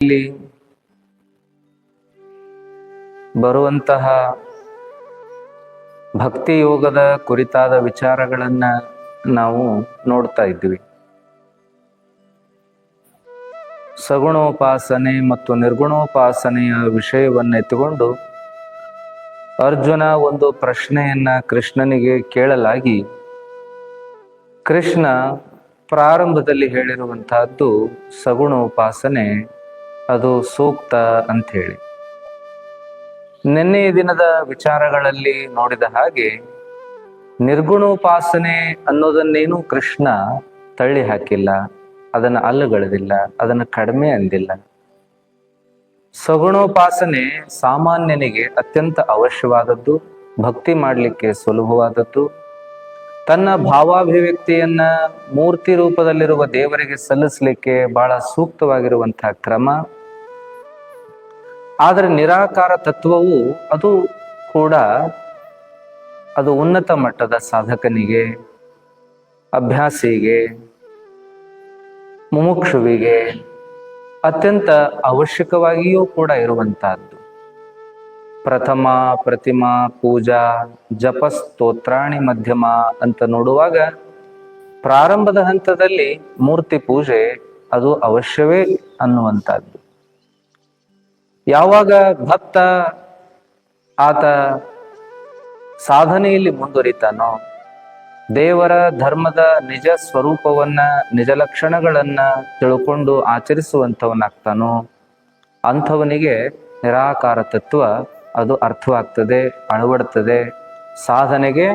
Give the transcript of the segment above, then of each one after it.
ಇಲ್ಲಿ ಬರುವಂತಹ ಭಕ್ತಿ ಯೋಗದ ಕುರಿತಾದ ವಿಚಾರಗಳನ್ನ ನಾವು ನೋಡ್ತಾ ಇದ್ವಿ. ಸಗುಣೋಪಾಸನೆ ಮತ್ತು ನಿರ್ಗುಣೋಪಾಸನೆಯ ವಿಷಯವನ್ನ ಎತ್ತುಕೊಂಡು ಅರ್ಜುನ ಒಂದು ಪ್ರಶ್ನೆಯನ್ನ ಕೃಷ್ಣನಿಗೆ ಕೇಳಲಾಗಿ ಕೃಷ್ಣ ಪ್ರಾರಂಭದಲ್ಲಿ ಹೇಳಿರುವಂತಹದ್ದು ಸಗುಣೋಪಾಸನೆ, ಅದು ಸೂಕ್ತ ಅಂತ ಹೇಳಿ. ನಿನ್ನೆಯ ದಿನದ ವಿಚಾರಗಳಲ್ಲಿ ನೋಡಿದ ಹಾಗೆ ನಿರ್ಗುಣೋಪಾಸನೆ ಅನ್ನೋದನ್ನೇನು ಕೃಷ್ಣ ತಳ್ಳಿ ಹಾಕಿಲ್ಲ, ಅದನ್ನ ಅಲ್ಲಗಳೆದಿಲ್ಲ, ಅದನ್ನು ಕಡಿಮೆ ಅಂದಿಲ್ಲ. ಸಗುಣೋಪಾಸನೆ ಸಾಮಾನ್ಯನಿಗೆ ಅತ್ಯಂತ ಅವಶ್ಯವಾದದ್ದು, ಭಕ್ತಿ ಮಾಡಲಿಕ್ಕೆ ಸುಲಭವಾದದ್ದು, ತನ್ನ ಭಾವಾಭಿವ್ಯಕ್ತಿಯನ್ನ ಮೂರ್ತಿ ರೂಪದಲ್ಲಿರುವ ದೇವರಿಗೆ ಸಲ್ಲಿಸಲಿಕ್ಕೆ ಬಹಳ ಸೂಕ್ತವಾಗಿರುವಂತಹ ಕ್ರಮ. ಆದರೆ ನಿರಾಕಾರ ತತ್ವವು ಅದು ಕೂಡ ಅದು ಉನ್ನತ ಮಟ್ಟದ ಸಾಧಕನಿಗೆ, ಅಭ್ಯಾಸಿಗೆ, ಮುಮುಕ್ಷುವಿಗೆ ಅತ್ಯಂತ ಅವಶ್ಯಕವಾಗಿಯೂ ಕೂಡ ಇರುವಂತಹದ್ದು. ಪ್ರಥಮ ಪ್ರತಿಮಾ ಪೂಜಾ ಜಪ ಸ್ತೋತ್ರಾಣಿ ಮಧ್ಯಮ ಅಂತ ನೋಡುವಾಗ ಪ್ರಾರಂಭದ ಹಂತದಲ್ಲಿ ಮೂರ್ತಿ ಪೂಜೆ ಅದು ಅವಶ್ಯವೇ ಅನ್ನುವಂಥದ್ದು. ಯಾವಾಗ ಭಕ್ತ ಆತ ಸಾಧನೆಯಲ್ಲಿ ಮುಂದುವರಿತಾನೋ, ದೇವರ ಧರ್ಮದ ನಿಜ ಸ್ವರೂಪವನ್ನ, ನಿಜ ಲಕ್ಷಣಗಳನ್ನ ತಿಳ್ಕೊಂಡು ಆಚರಿಸುವಂಥವನಾಗ್ತಾನೋ ಅಂಥವನಿಗೆ ನಿರಾಕಾರ ತತ್ವ ಅದು ಅರ್ಥವಾಗ್ತದೆ, ಅಳವಡ್ತದೆ, ಸಾಧನೆಗೆ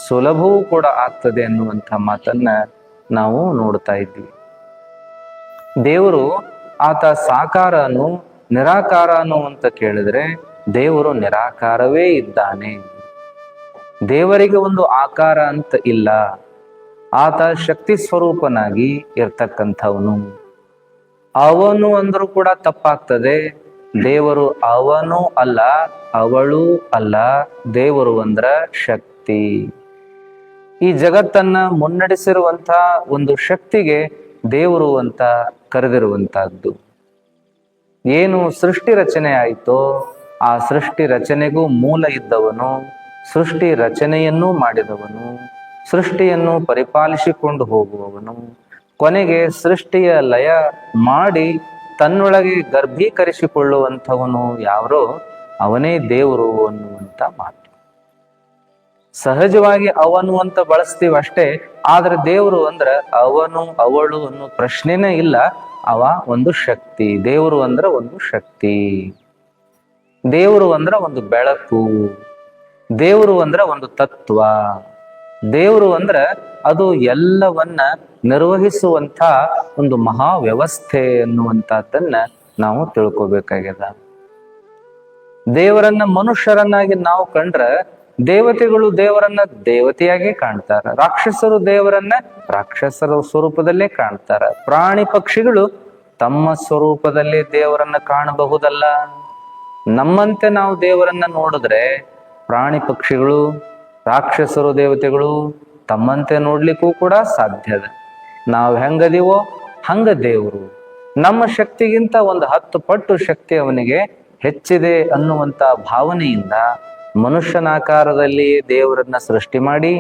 ಸುಲಭವೂ ಕೂಡ ಆಗ್ತದೆ ಅನ್ನುವಂಥ ಮಾತನ್ನ ನಾವು ನೋಡ್ತಾ ಇದ್ವಿ. ದೇವರು ಆತ ಸಾಕಾರನು ನಿರಾಕಾರನು ಅಂತ ಕೇಳಿದ್ರೆ ದೇವರು ನಿರಾಕಾರವೇ ಇದ್ದಾನೆ. ದೇವರಿಗೆ ಒಂದು ಆಕಾರ ಅಂತ ಇಲ್ಲ, ಆತ ಶಕ್ತಿ ಸ್ವರೂಪನಾಗಿ ಇರ್ತಕ್ಕಂಥವನು. ಅವನು ಅಂದ್ರೂ ಕೂಡ ತಪ್ಪಾಗ್ತದೆ. ದೇವರು ಅವನು ಅಲ್ಲ, ಅವಳು ಅಲ್ಲ, ದೇವರು ಅಂದ್ರ ಶಕ್ತಿ. ಈ ಜಗತ್ತನ್ನ ಮುನ್ನಡೆಸಿರುವಂತ ಒಂದು ಶಕ್ತಿಗೆ ದೇವರು ಅಂತ ಕರೆದಿರುವಂತಹದ್ದು. ಏನು ಸೃಷ್ಟಿ ರಚನೆ ಆಯಿತೋ ಆ ಸೃಷ್ಟಿ ರಚನೆಗೂ ಮೂಲ ಇದ್ದವನು, ಸೃಷ್ಟಿ ರಚನೆಯನ್ನೂ ಮಾಡಿದವನು, ಸೃಷ್ಟಿಯನ್ನು ಪರಿಪಾಲಿಸಿಕೊಂಡು ಹೋಗುವವನು, ಕೊನೆಗೆ ಸೃಷ್ಟಿಯ ಲಯ ಮಾಡಿ ತನ್ನೊಳಗೆ ಗರ್ಭೀಕರಿಸಿಕೊಳ್ಳುವಂಥವನು ಯಾರೋ ಅವನೇ ದೇವರು ಅನ್ನುವಂಥ ಮಾತು. ಸಹಜವಾಗಿ ಅವನು ಅಂತ ಬಳಸ್ತೀವಿ ಅಷ್ಟೇ, ಆದ್ರೆ ದೇವರು ಅಂದ್ರೆ ಅವನು ಅವಳು ಅನ್ನೋ ಪ್ರಶ್ನೆನೇ ಇಲ್ಲ. ಅವ ಒಂದು ಶಕ್ತಿ. ದೇವರು ಅಂದ್ರೆ ಒಂದು ಶಕ್ತಿ, ದೇವರು ಅಂದ್ರೆ ಒಂದು ಬೆಳಕು, ದೇವರು ಅಂದ್ರೆ ಒಂದು ತತ್ವ, ದೇವರು ಅಂದ್ರೆ ಅದು ಎಲ್ಲವನ್ನ ನಿರ್ವಹಿಸುವಂತ ಒಂದು ಮಹಾ ವ್ಯವಸ್ಥೆ ಅನ್ನುವಂಥದ್ದನ್ನ ನಾವು ತಿಳ್ಕೊಬೇಕಾಗ್ಯದ. ದೇವರನ್ನ ಮನುಷ್ಯರನ್ನಾಗಿ ನಾವು ಕಂಡ್ರೆ ದೇವತೆಗಳು ದೇವರನ್ನ ದೇವತೆಯಾಗಿ ಕಾಣ್ತಾರ, ರಾಕ್ಷಸರು ದೇವರನ್ನ ರಾಕ್ಷಸರ ಸ್ವರೂಪದಲ್ಲೇ ಕಾಣ್ತಾರ, ಪ್ರಾಣಿ ಪಕ್ಷಿಗಳು ತಮ್ಮ ಸ್ವರೂಪದಲ್ಲಿ ದೇವರನ್ನ ಕಾಣಬಹುದಲ್ಲ. ನಮ್ಮಂತೆ ನಾವು ದೇವರನ್ನ ನೋಡಿದ್ರೆ ಪ್ರಾಣಿ ಪಕ್ಷಿಗಳು, ರಾಕ್ಷಸರು, ದೇವತೆಗಳು ತಮ್ಮಂತೆ ನೋಡ್ಲಿಕ್ಕೂ ಕೂಡ ಸಾಧ್ಯದ. ನಾವು ಹೆಂಗದೀವೋ ಹಂಗ ದೇವರು. ನಮ್ಮ ಶಕ್ತಿಗಿಂತ ಒಂದು 10 ಪಟ್ಟು ಶಕ್ತಿ ಅವನಿಗೆ ಹೆಚ್ಚಿದೆ ಅನ್ನುವಂತ ಭಾವನೆಯಿಂದ ಮನುಷ್ಯನಾಕಾರದಲ್ಲಿ ದೇವರನ್ನ ಸೃಷ್ಟಿ ಮಾಡಿ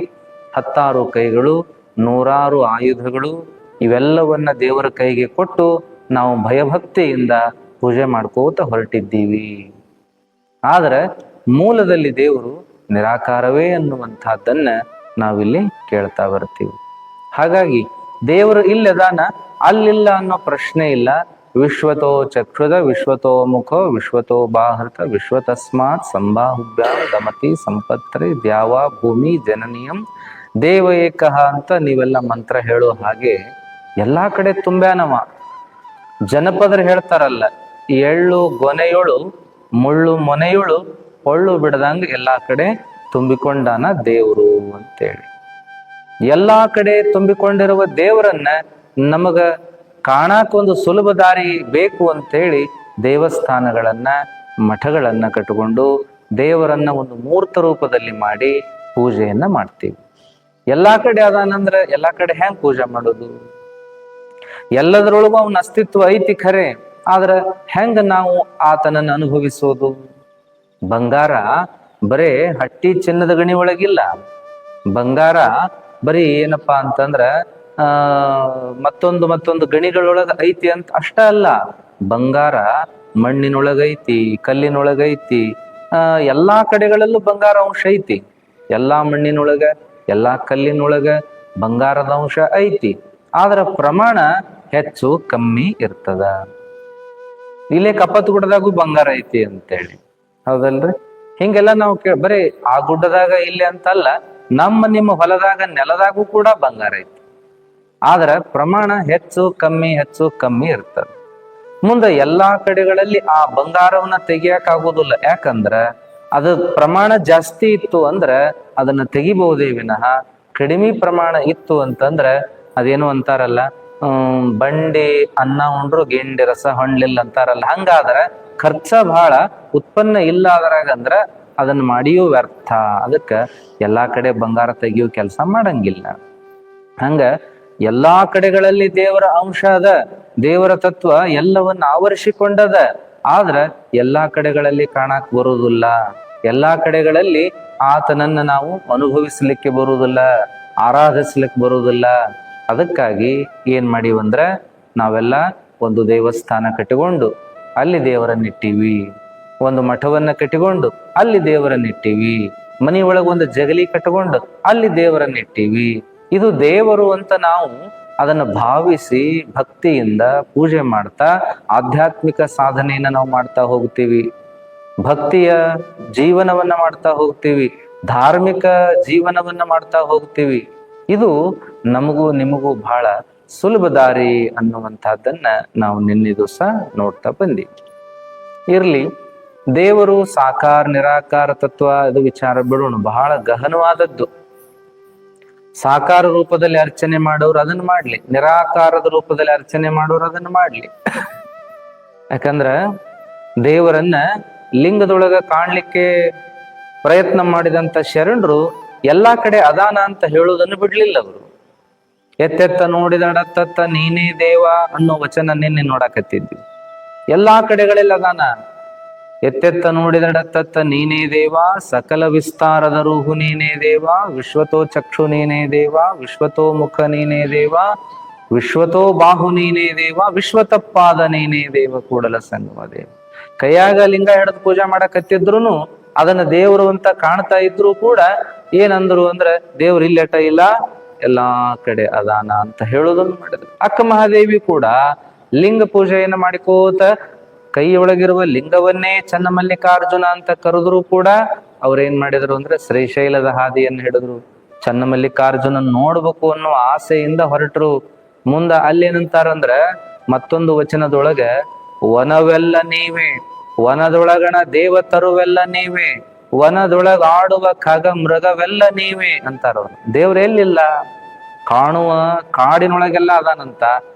10 ಕೈಗಳು, 100 ಆಯುಧಗಳು ಇವೆಲ್ಲವನ್ನ ದೇವರ ಕೈಗೆ ಕೊಟ್ಟು ನಾವು ಭಯಭಕ್ತಿಯಿಂದ ಪೂಜೆ ಮಾಡ್ಕೋತ ಹೊರಟಿದ್ದೀವಿ. ಆದ್ರೆ ಮೂಲದಲ್ಲಿ ದೇವರು ನಿರಾಕಾರವೇ ಅನ್ನುವಂಥದ್ದನ್ನ ನಾವಿಲ್ಲಿ ಕೇಳ್ತಾ ಬರ್ತೀವಿ. ಹಾಗಾಗಿ ದೇವರು ಇಲ್ಲದಾನ, ಅಲ್ಲಿಲ್ಲ ಅನ್ನೋ ಪ್ರಶ್ನೆ ಇಲ್ಲ. ವಿಶ್ವತೋ ಚಕ್ಷುದ ವಿಶ್ವತೋ ಮುಖೋ ವಿಶ್ವತೋ ಬಾಹೃತ ವಿಶ್ವತಸ್ಮಾತ್ ಸಂಬಾಹುಭ್ಯ ದಮತಿ ಸಂಪತ್ರಿ ದ್ಯಾವ ಭೂಮಿ ಜನನೀಯಂ ದೇವ ಏಕಃ ಅಂತ ನೀವೆಲ್ಲ ಮಂತ್ರ ಹೇಳೋ ಹಾಗೆ ಎಲ್ಲಾ ಕಡೆ ತುಂಬ್ಯಾನವ. ಜನಪದರು ಹೇಳ್ತಾರಲ್ಲ, ಎಳ್ಳು ಗೊನೆಯೊಳು ಮುಳ್ಳು ಮೊನೆಯೊಳು ಹೊಳ್ಳು ಬಿಡದಂಗ ಎಲ್ಲಾ ಕಡೆ ತುಂಬಿಕೊಂಡಾನ ದೇವರು ಅಂತೇಳಿ. ಎಲ್ಲಾ ಕಡೆ ತುಂಬಿಕೊಂಡಿರುವ ದೇವರನ್ನ ನಮಗ ಕಾಣಾಕ ಒಂದು ಸುಲಭ ದಾರಿ ಬೇಕು ಅಂತೇಳಿ ದೇವಸ್ಥಾನಗಳನ್ನ, ಮಠಗಳನ್ನ ಕಟ್ಟಿಕೊಂಡು ದೇವರನ್ನ ಒಂದು ಮೂರ್ತ ರೂಪದಲ್ಲಿ ಮಾಡಿ ಪೂಜೆಯನ್ನ ಮಾಡ್ತೀವಿ. ಎಲ್ಲಾ ಕಡೆ ಅದಾನಂದ್ರೆ ಎಲ್ಲಾ ಕಡೆ ಹೆಂಗ್ ಪೂಜೆ ಮಾಡೋದು? ಎಲ್ಲದರೊಳಗೂ ಅವನ ಅಸ್ತಿತ್ವ ಐತಿ ಖರೆ, ಆದ್ರ ಹೆಂಗ ನಾವು ಆತನನ್ನು ಅನುಭವಿಸೋದು? ಬಂಗಾರ ಬರೇ ಹಟ್ಟಿ ಚಿನ್ನದ ಗಣಿ ಒಳಗಿಲ್ಲ. ಬಂಗಾರ ಬರೀ ಏನಪ್ಪಾ ಅಂತಂದ್ರ ಆ ಮತ್ತೊಂದು ಗಣಿಗಳೊಳಗ ಐತಿ ಅಂತ ಅಷ್ಟ ಅಲ್ಲ. ಬಂಗಾರ ಮಣ್ಣಿನೊಳಗೈತಿ, ಕಲ್ಲಿನೊಳಗೈತಿ, ಎಲ್ಲಾ ಕಡೆಗಳಲ್ಲೂ ಬಂಗಾರ ಅಂಶ ಐತಿ. ಎಲ್ಲಾ ಮಣ್ಣಿನೊಳಗ, ಎಲ್ಲಾ ಕಲ್ಲಿನೊಳಗ ಬಂಗಾರದ ಅಂಶ ಐತಿ. ಆದ್ರ ಪ್ರಮಾಣ ಹೆಚ್ಚು ಕಮ್ಮಿ ಇರ್ತದ. ಇಲ್ಲೇ ಕಪ್ಪತ್ ಗುಡ್ಡದಾಗೂ ಬಂಗಾರ ಐತಿ ಅಂತೇಳಿ, ಹೌದಲ್ರಿ? ಹಿಂಗೆಲ್ಲ ನಾವು ಬರೀ ಆ ಗುಡ್ಡದಾಗ ಇಲ್ಲಿ ಅಂತಲ್ಲ, ನಿಮ್ಮ ಹೊಲದಾಗ ನೆಲದಾಗೂ ಕೂಡ ಬಂಗಾರ ಐತಿ. ಆದ್ರ ಪ್ರಮಾಣ ಹೆಚ್ಚು ಕಮ್ಮಿ ಇರ್ತದೆ. ಮುಂದೆ ಎಲ್ಲಾ ಕಡೆಗಳಲ್ಲಿ ಆ ಬಂಗಾರವನ್ನ ತೆಗಿಯಕ್ ಆಗೋದಿಲ್ಲ. ಯಾಕಂದ್ರ ಅದು ಪ್ರಮಾಣ ಜಾಸ್ತಿ ಇತ್ತು ಅಂದ್ರ ಅದನ್ನ ತೆಗಿಬಹುದೇ ವಿನಃ, ಕಡಿಮೆ ಪ್ರಮಾಣ ಇತ್ತು ಅಂತಂದ್ರ ಅದೇನು ಅಂತಾರಲ್ಲ, ಬಂಡಿ ಅನ್ನ ಉಂಡ್ರು ಗೆಂಡಿ ರಸ ಹೊಣ್ಲಿಲ್ಲ ಅಂತಾರಲ್ಲ, ಹಂಗಾದ್ರ ಖರ್ಚ ಬಹಳ, ಉತ್ಪನ್ನ ಇಲ್ಲ ಅದ್ರಾಗಂದ್ರ ಅದನ್ನ ಮಾಡಿಯೂ ವ್ಯರ್ಥ. ಅದಕ್ಕ ಎಲ್ಲಾ ಕಡೆ ಬಂಗಾರ ತೆಗಿಯೋ ಕೆಲಸ ಮಾಡಂಗಿಲ್ಲ. ಹಂಗ ಎಲ್ಲಾ ಕಡೆಗಳಲ್ಲಿ ದೇವರ ಅಂಶ ಅದ, ದೇವರ ತತ್ವ ಎಲ್ಲವನ್ನ ಆವರಿಸಿಕೊಂಡದ. ಆದ್ರ ಎಲ್ಲಾ ಕಡೆಗಳಲ್ಲಿ ಕಾಣಕ್ ಬರುವುದಿಲ್ಲ. ಎಲ್ಲಾ ಕಡೆಗಳಲ್ಲಿ ಆತನನ್ನ ನಾವು ಅನುಭವಿಸ್ಲಿಕ್ಕೆ ಬರುವುದಿಲ್ಲ, ಆರಾಧಿಸ್ಲಿಕ್ಕೆ ಬರುವುದಿಲ್ಲ. ಅದಕ್ಕಾಗಿ ಏನ್ ಮಾಡಿವಂದ್ರ ನಾವೆಲ್ಲ ಒಂದು ದೇವಸ್ಥಾನ ಕಟ್ಟಿಕೊಂಡು ಅಲ್ಲಿ ದೇವರನ್ನಿಟ್ಟಿವಿ, ಒಂದು ಮಠವನ್ನ ಕಟ್ಟಿಕೊಂಡು ಅಲ್ಲಿ ದೇವರನ್ನಿಟ್ಟಿವಿ, ಮನೆಯೊಳಗೆ ಒಂದು ಜಗಲಿ ಕಟ್ಟಿಕೊಂಡು ಅಲ್ಲಿ ದೇವರನ್ನಿಟ್ಟಿವಿ. ಇದು ದೇವರು ಅಂತ ನಾವು ಅದನ್ನು ಭಾವಿಸಿ ಭಕ್ತಿಯಿಂದ ಪೂಜೆ ಮಾಡ್ತಾ ಆಧ್ಯಾತ್ಮಿಕ ಸಾಧನೆಯನ್ನ ನಾವು ಮಾಡ್ತಾ ಹೋಗ್ತೀವಿ. ಭಕ್ತಿಯ ಜೀವನವನ್ನ ಮಾಡ್ತಾ ಹೋಗ್ತೀವಿ, ಧಾರ್ಮಿಕ ಜೀವನವನ್ನ ಮಾಡ್ತಾ ಹೋಗ್ತೀವಿ. ಇದು ನಮಗೂ ನಿಮಗೂ ಬಹಳ ಸುಲಭ ದಾರಿ ಅನ್ನುವಂತಹದ್ದನ್ನ ನಾವು ನಿನ್ನೆ ದಿವಸ ನೋಡ್ತಾ ಬಂದೀವಿ. ಇರ್ಲಿ, ದೇವರು ಸಾಕಾರ ನಿರಾಕಾರ ತತ್ವ ಇದು ವಿಚಾರ ಬಿಡೋಣ, ಬಹಳ ಗಹನವಾದದ್ದು. ಸಾಕಾರ ರೂಪದಲ್ಲಿ ಅರ್ಚನೆ ಮಾಡೋರು ಅದನ್ನ ಮಾಡ್ಲಿ, ನಿರಾಕಾರದ ರೂಪದಲ್ಲಿ ಅರ್ಚನೆ ಮಾಡೋರು ಅದನ್ನ ಮಾಡ್ಲಿ. ಯಾಕಂದ್ರ ದೇವರನ್ನ ಲಿಂಗದೊಳಗ ಕಾಣ್ಲಿಕ್ಕೆ ಪ್ರಯತ್ನ ಮಾಡಿದಂತ ಶರಣರು ಎಲ್ಲಾ ಕಡೆ ಅದಾನ ಅಂತ ಹೇಳುವುದನ್ನು ಬಿಡ್ಲಿಲ್ಲ. ಅವರು ಎತ್ತೆತ್ತ ನೋಡಿದಡತ್ತ ನೀನೇ ದೇವ ಅನ್ನೋ ವಚನ ನಿನ್ನೆ ನೋಡಕತ್ತಿದ್ವಿ. ಎಲ್ಲಾ ಕಡೆಗಳಲ್ಲಿ ಅದಾನ. ಎತ್ತೆತ್ತ ನೋಡಿದಡತ್ತ ನೀನೇ ದೇವ, ಸಕಲ ವಿಸ್ತಾರದ ರೂಹು ನೀನೇ ದೇವ, ವಿಶ್ವತೋ ಚಕ್ಷು ನೀನೇ ದೇವ, ವಿಶ್ವತೋ ಮುಖ ನೀನೇ ದೇವ, ವಿಶ್ವತೋ ಬಾಹು ನೀನೇ ದೇವ, ವಿಶ್ವತಪ್ಪಾದ ನೀನೇ ದೇವ, ಕೂಡಲ ಸಂಗಮ ದೇವ. ಕೈಯಾಗ ಲಿಂಗ ಹಿಡಿದು ಪೂಜೆ ಮಾಡಕತ್ತಿದ್ರು ಅದನ್ನ ದೇವರು ಅಂತ ಕಾಣ್ತಾ ಇದ್ರು ಕೂಡ ಏನಂದ್ರು ಅಂದ್ರೆ ದೇವ್ರು ಇಲ್ಲೆಟ ಇಲ್ಲ, ಎಲ್ಲಾ ಕಡೆ ಅದಾನ ಅಂತ ಹೇಳೋದನ್ನು ಮಾಡಿದ್ರು. ಅಕ್ಕ ಮಹಾದೇವಿ ಕೂಡ ಲಿಂಗ ಪೂಜೆಯನ್ನ ಮಾಡಿಕೋತ ಕೈಯೊಳಗಿರುವ ಲಿಂಗವನ್ನೇ ಚನ್ನಮಲ್ಲಿಕಾರ್ಜುನ ಅಂತ ಕರೆದ್ರು ಕೂಡ ಅವ್ರೇನ್ ಮಾಡಿದ್ರು ಅಂದ್ರೆ ಶ್ರೀಶೈಲದ ಹಾದಿಯನ್ನು ಹಿಡಿದ್ರು. ಚನ್ನಮಲ್ಲಿಕಾರ್ಜುನ ನೋಡ್ಬೇಕು ಅನ್ನೋ ಆಸೆಯಿಂದ ಹೊರಟರು. ಮುಂದ ಅಲ್ಲೇನಂತಾರಂದ್ರ ಮತ್ತೊಂದು ವಚನದೊಳಗ, ವನವೆಲ್ಲ ನೀವೇ, ವನದೊಳಗಣ ದೇವತರುವೆಲ್ಲ ನೀವೇ, ವನದೊಳಗ ಆಡುವ ಖಗ ಮೃಗವೆಲ್ಲ ನೀವೇ ಅಂತಾರ. ದೇವ್ರೆಲ್ಲಿಲ್ಲ, ಕಾಣುವ ಕಾಡಿನೊಳಗೆಲ್ಲ ಅದಾನಂತ,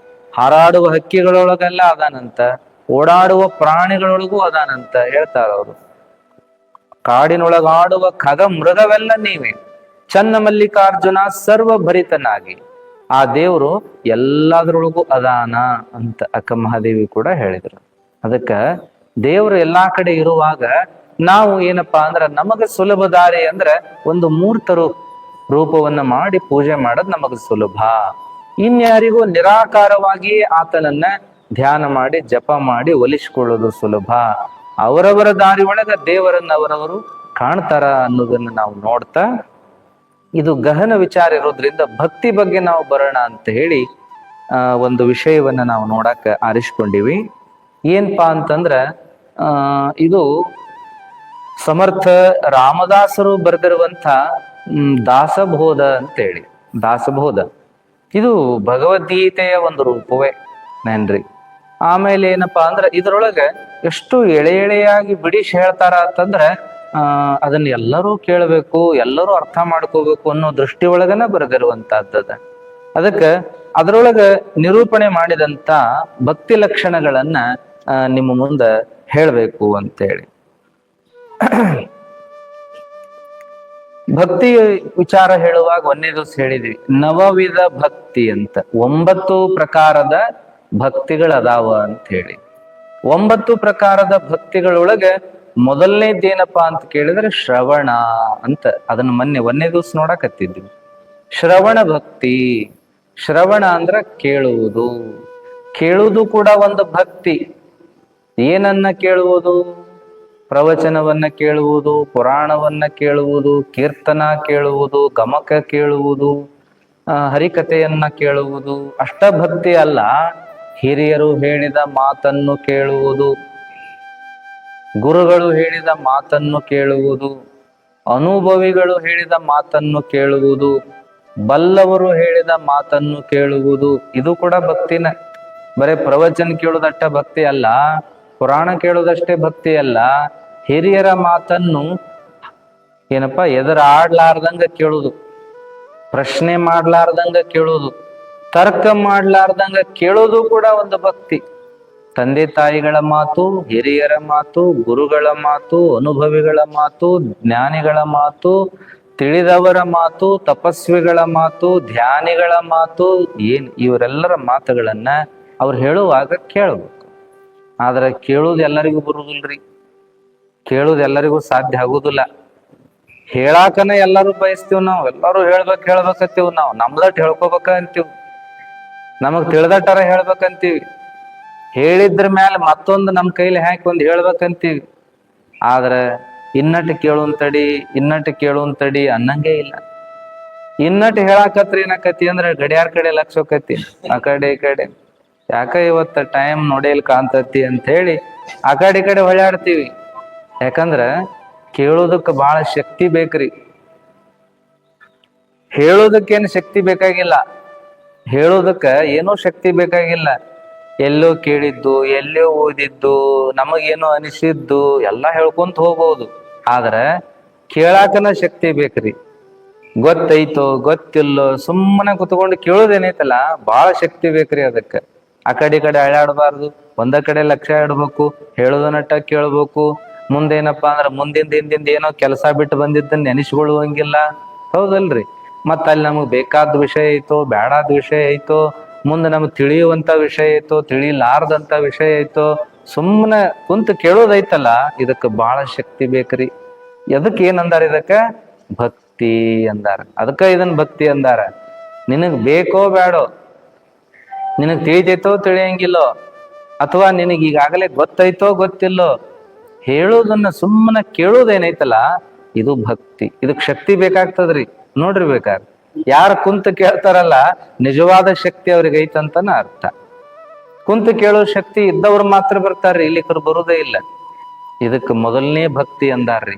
ಹಾರಾಡುವ ಹಕ್ಕಿಗಳೊಳಗೆಲ್ಲ ಅದಾನಂತ, ಓಡಾಡುವ ಪ್ರಾಣಿಗಳೊಳಗೂ ಅದಾನಂತ ಹೇಳ್ತಾರ ಅವರು. ಕಾಡಿನೊಳಗಾಡುವ ಖಗ ಮೃಗವೆಲ್ಲ ನೀವೇ, ಚನ್ನಮಲ್ಲಿಕಾರ್ಜುನ ಸರ್ವಭರಿತನಾಗಿ ಆ ದೇವರು ಎಲ್ಲಾದ್ರೊಳಗೂ ಅದಾನ ಅಂತ ಅಕ್ಕ ಮಹಾದೇವಿ ಕೂಡ ಹೇಳಿದ್ರು. ಅದಕ್ಕ ದೇವರು ಎಲ್ಲಾ ಕಡೆ ಇರುವಾಗ ನಾವು ಏನಪ್ಪಾ ಅಂದ್ರ ನಮಗ ಸುಲಭ ದಾರಿ ಅಂದ್ರ ಒಂದು ಮೂರ್ತ ರೂಪವನ್ನ ಮಾಡಿ ಪೂಜೆ ಮಾಡೋದ್ ನಮಗ ಸುಲಭ. ಇನ್ಯಾರಿಗೂ ನಿರಾಕಾರವಾಗಿ ಆತನನ್ನ ಧ್ಯಾನ ಮಾಡಿ ಜಪ ಮಾಡಿ ಒಲಿಸ್ಕೊಳ್ಳೋದು ಸುಲಭ. ಅವರವರ ದಾರಿ ಒಳಗ ದೇವರನ್ನ ಅವರವರು ಕಾಣ್ತಾರ ಅನ್ನೋದನ್ನ ನಾವು ನೋಡ್ತಾ, ಇದು ಗಹನ ವಿಚಾರ ಇರೋದ್ರಿಂದ ಭಕ್ತಿ ಬಗ್ಗೆ ನಾವು ಬರೋಣ ಅಂತ ಹೇಳಿ ಒಂದು ವಿಷಯವನ್ನ ನಾವು ನೋಡಕ್ ಆರಿಸ್ಕೊಂಡಿವಿ. ಏನ್ಪಾ ಅಂತಂದ್ರ ಇದು ಸಮರ್ಥ ರಾಮದಾಸರು ಬರೆದಿರುವಂತ ದಾಸಬೋಧ ಅಂತೇಳಿ. ದಾಸಬೋಧ ಇದು ಭಗವದ್ಗೀತೆಯ ಒಂದು ರೂಪವೇ ನೇನ್ರಿ. ಆಮೇಲೆ ಏನಪ್ಪಾ ಅಂದ್ರ ಇದ್ರೊಳಗ ಎಷ್ಟು ಎಳೆಯಾಗಿ ಬಿಡಿಸಿ ಹೇಳ್ತಾರ ಅಂತಂದ್ರ ಅದನ್ನ ಎಲ್ಲರೂ ಕೇಳಬೇಕು, ಎಲ್ಲರೂ ಅರ್ಥ ಮಾಡ್ಕೋಬೇಕು ಅನ್ನೋ ದೃಷ್ಟಿ ಒಳಗನ ಬರೆದಿರುವಂತಹದ್ದದ. ಅದಕ್ಕ ಅದ್ರೊಳಗ ನಿರೂಪಣೆ ಮಾಡಿದಂತ ಭಕ್ತಿ ಲಕ್ಷಣಗಳನ್ನ ನಿಮ್ಮ ಮುಂದ ಹೇಳ್ಬೇಕು ಅಂತೇಳಿ. ಭಕ್ತಿ ವಿಚಾರ ಹೇಳುವಾಗ ಒಂದೇ ದಿವಸ ಹೇಳಿದ್ವಿ, ನವವಿಧ ಭಕ್ತಿ ಅಂತ 9 ಪ್ರಕಾರದ ಭಕ್ತಿಗಳದಾವ ಅಂತ ಹೇಳಿ. 9 ಪ್ರಕಾರದ ಭಕ್ತಿಗಳೊಳಗೆ ಮೊದಲನೇದೇನಪ್ಪಾ ಅಂತ ಕೇಳಿದ್ರೆ ಶ್ರವಣ ಅಂತ. ಅದನ್ನ ಮೊನ್ನೆ ಒಂದೇ ದಿವಸ ನೋಡಕತ್ತಿದ್ವಿ. ಶ್ರವಣ ಭಕ್ತಿ. ಶ್ರವಣ ಅಂದ್ರ ಕೇಳುವುದು. ಕೇಳುವುದು ಕೂಡ ಒಂದು ಭಕ್ತಿ. ಏನನ್ನ ಕೇಳುವುದು? ಪ್ರವಚನವನ್ನ ಕೇಳುವುದು, ಪುರಾಣವನ್ನ ಕೇಳುವುದು, ಕೀರ್ತನ ಕೇಳುವುದು, ಗಮಕ ಕೇಳುವುದು, ಹರಿಕಥೆಯನ್ನ ಕೇಳುವುದು. ಅಷ್ಟಭಕ್ತಿ ಅಲ್ಲ, ಹಿರಿಯರು ಹೇಳಿದ ಮಾತನ್ನು ಕೇಳುವುದು, ಗುರುಗಳು ಹೇಳಿದ ಮಾತನ್ನು ಕೇಳುವುದು, ಅನುಭವಿಗಳು ಹೇಳಿದ ಮಾತನ್ನು ಕೇಳುವುದು, ಬಲ್ಲವರು ಹೇಳಿದ ಮಾತನ್ನು ಕೇಳುವುದು. ಇದು ಕೂಡ ಭಕ್ತಿನ. ಬರೇ ಪ್ರವಚನ ಕೇಳುವುದಷ್ಟ ಭಕ್ತಿ ಅಲ್ಲ, ಪುರಾಣ ಕೇಳುವುದಷ್ಟೇ ಭಕ್ತಿ ಅಲ್ಲ. ಹಿರಿಯರ ಮಾತನ್ನು ಎದುರಾಡ್ಲಾರ್ದಂಗ ಕೇಳುವುದು, ಪ್ರಶ್ನೆ ಮಾಡ್ಲಾರ್ದಂಗ ಕೇಳುವುದು, ತರ್ಕ ಮಾಡ್ಲಾರ್ದಂಗ ಕೇಳೋದು ಕೂಡ ಒಂದು ಭಕ್ತಿ. ತಂದೆ ತಾಯಿಗಳ ಮಾತು, ಹಿರಿಯರ ಮಾತು, ಗುರುಗಳ ಮಾತು, ಅನುಭವಿಗಳ ಮಾತು, ಜ್ಞಾನಿಗಳ ಮಾತು, ತಿಳಿದವರ ಮಾತು, ತಪಸ್ವಿಗಳ ಮಾತು, ಧ್ಯಾನಿಗಳ ಮಾತು, ಇವರೆಲ್ಲರ ಮಾತುಗಳನ್ನ ಅವ್ರು ಹೇಳುವಾಗ ಕೇಳಬೇಕು. ಆದ್ರೆ ಕೇಳುವುದು ಎಲ್ಲರಿಗೂ ಬರುವುದಿಲ್ರಿ, ಕೇಳುವುದು ಎಲ್ಲರಿಗೂ ಸಾಧ್ಯ ಆಗುದಿಲ್ಲ. ಹೇಳಾಕನ ಎಲ್ಲರೂ ಬಯಸ್ತೀವ್ ನಾವು, ಎಲ್ಲರೂ ಹೇಳ್ಬೇಕಂತೀವ್ ನಾವು, ನಮ್ದಟ್ ಹೇಳ್ಕೊಬೇಕಂತೀವ್, ನಮಗ್ ತಿಳಿದಟ್ಟಾರ ಹೇಳ್ಬೇಕಂತೀವಿ, ಹೇಳಿದ್ರ ಮ್ಯಾಲ ಮತ್ತೊಂದು ನಮ್ ಕೈಲಿ ಹಾಕಿ ಒಂದ್ ಹೇಳ್ಬೇಕಂತೀವಿ. ಆದ್ರ ಇನ್ನಟ್ಟು ಕೇಳುವಂತಡಿ ಅನ್ನಂಗೇ ಇಲ್ಲ. ಇನ್ನಟ್ಟು ಹೇಳಾಕತ್ರ ಏನಾಕತಿ ಅಂದ್ರ ಗಡಿಯಾರ ಕಡೆ ಲಕ್ಷ ಹೋಕತಿ, ಆ ಕಡೆ ಈ ಕಡೆ, ಯಾಕ ಇವತ್ತ ಟೈಮ್ ನೋಡೇಲ್ ಕಾಣ್ತತಿ ಅಂತ ಹೇಳಿ ಆ ಕಡೆ ಹೊಳ್ಯಾಡ್ತೀವಿ. ಯಾಕಂದ್ರ ಕೇಳೋದಕ್ಕೆ ಬಹಳ ಶಕ್ತಿ ಬೇಕ್ರಿ. ಹೇಳೋದಕ್ಕೇನು ಶಕ್ತಿ ಬೇಕಾಗಿಲ್ಲ, ಹೇಳೋದಕ್ಕ ಏನೋ ಶಕ್ತಿ ಬೇಕಾಗಿಲ್ಲ. ಎಲ್ಲೋ ಕೇಳಿದ್ದು, ಎಲ್ಲೋ ಓದಿದ್ದು, ನಮಗೇನೋ ಅನಿಸಿದ್ದು ಎಲ್ಲ ಹೇಳ್ಕೊಂತ ಹೋಗ್ಬೋದು. ಆದ್ರ ಕೇಳಾಕನ ಶಕ್ತಿ ಬೇಕ್ರಿ. ಗೊತ್ತೈತೋ ಗೊತ್ತಿಲ್ಲೋ ಸುಮ್ಮನೆ ಕುತ್ಕೊಂಡು ಕೇಳೋದೇನೈತಲ್ಲ, ಬಹಳ ಶಕ್ತಿ ಬೇಕ್ರಿ ಅದಕ್ಕ. ಆ ಕಡೆ ಈ ಕಡೆ ಅಳ್ಳಾಡಬಾರ್ದು, ಒಂದ ಕಡೆ ಲಕ್ಷ್ಯ ಇಡ್ಬೇಕು, ಹೇಳೋದನ್ನಟ್ಟ ಕೇಳ್ಬೇಕು. ಮುಂದೇನಪ್ಪಾ ಅಂದ್ರ ಹಿಂದಿಂದ ಏನೋ ಕೆಲಸ ಬಿಟ್ಟು ಬಂದಿದ್ದನ್ನ ನೆನೆಸ್ಕೊಳ್ಳುವಂಗಿಲ್ಲ. ಹೌದಲ್ರಿ? ಮತ್ತ ಅಲ್ಲಿ ನಮಗ್ ಬೇಕಾದ ವಿಷಯ ಐತೋ, ಬೇಡಾದ ವಿಷಯ ಐತೋ, ಮುಂದೆ ನಮಗ್ ತಿಳಿಯುವಂತ ವಿಷಯ ಐತೋ, ತಿಳಿಲಾರ್ದಂತ ವಿಷಯ ಐತೋ, ಸುಮ್ಮನೆ ಕುಂತ ಕೇಳೋದೈತಲ್ಲ, ಇದಕ್ಕ ಬಹಳ ಶಕ್ತಿ ಬೇಕ್ರಿ. ಎದಕ್ ಏನಂದಾರ? ಇದಕ್ಕ ಭಕ್ತಿ ಅಂದಾರ. ಅದಕ್ಕ ಇದನ್ ಭಕ್ತಿ ಅಂದಾರ. ನಿನಗ್ ಬೇಕೋ ಬೇಡೋ, ನಿನಗ್ ತಿಳಿತೈತೋ ತಿಳಿಯಂಗಿಲ್ಲೋ, ಅಥವಾ ನಿನಗ್ ಈಗಾಗಲೇ ಗೊತ್ತೈತೋ ಗೊತ್ತಿಲ್ಲೋ, ಹೇಳೋದನ್ನ ಸುಮ್ಮನೆ ಕೇಳೋದೇನೈತಲ್ಲ, ಇದು ಭಕ್ತಿ. ಇದಕ್ ಶಕ್ತಿ ಬೇಕಾಗ್ತದ್ರಿ. ನೋಡ್ರಿ ಬೇಕಾದ್ರೆ ಯಾರು ಕುಂತ ಕೇಳ್ತಾರಲ್ಲ, ನಿಜವಾದ ಶಕ್ತಿ ಅವ್ರಿಗೆ ಐತಂತನ ಅರ್ಥ. ಕುಂತ ಕೇಳೋ ಶಕ್ತಿ ಇದ್ದವ್ರು ಮಾತ್ರ ಬರ್ತಾರ್ರಿ, ಇಲ್ಲಿಕರು ಬರುದೇ ಇಲ್ಲ. ಇದಕ್ ಮೊದಲನೇ ಭಕ್ತಿ ಅಂದಾರ್ರಿ.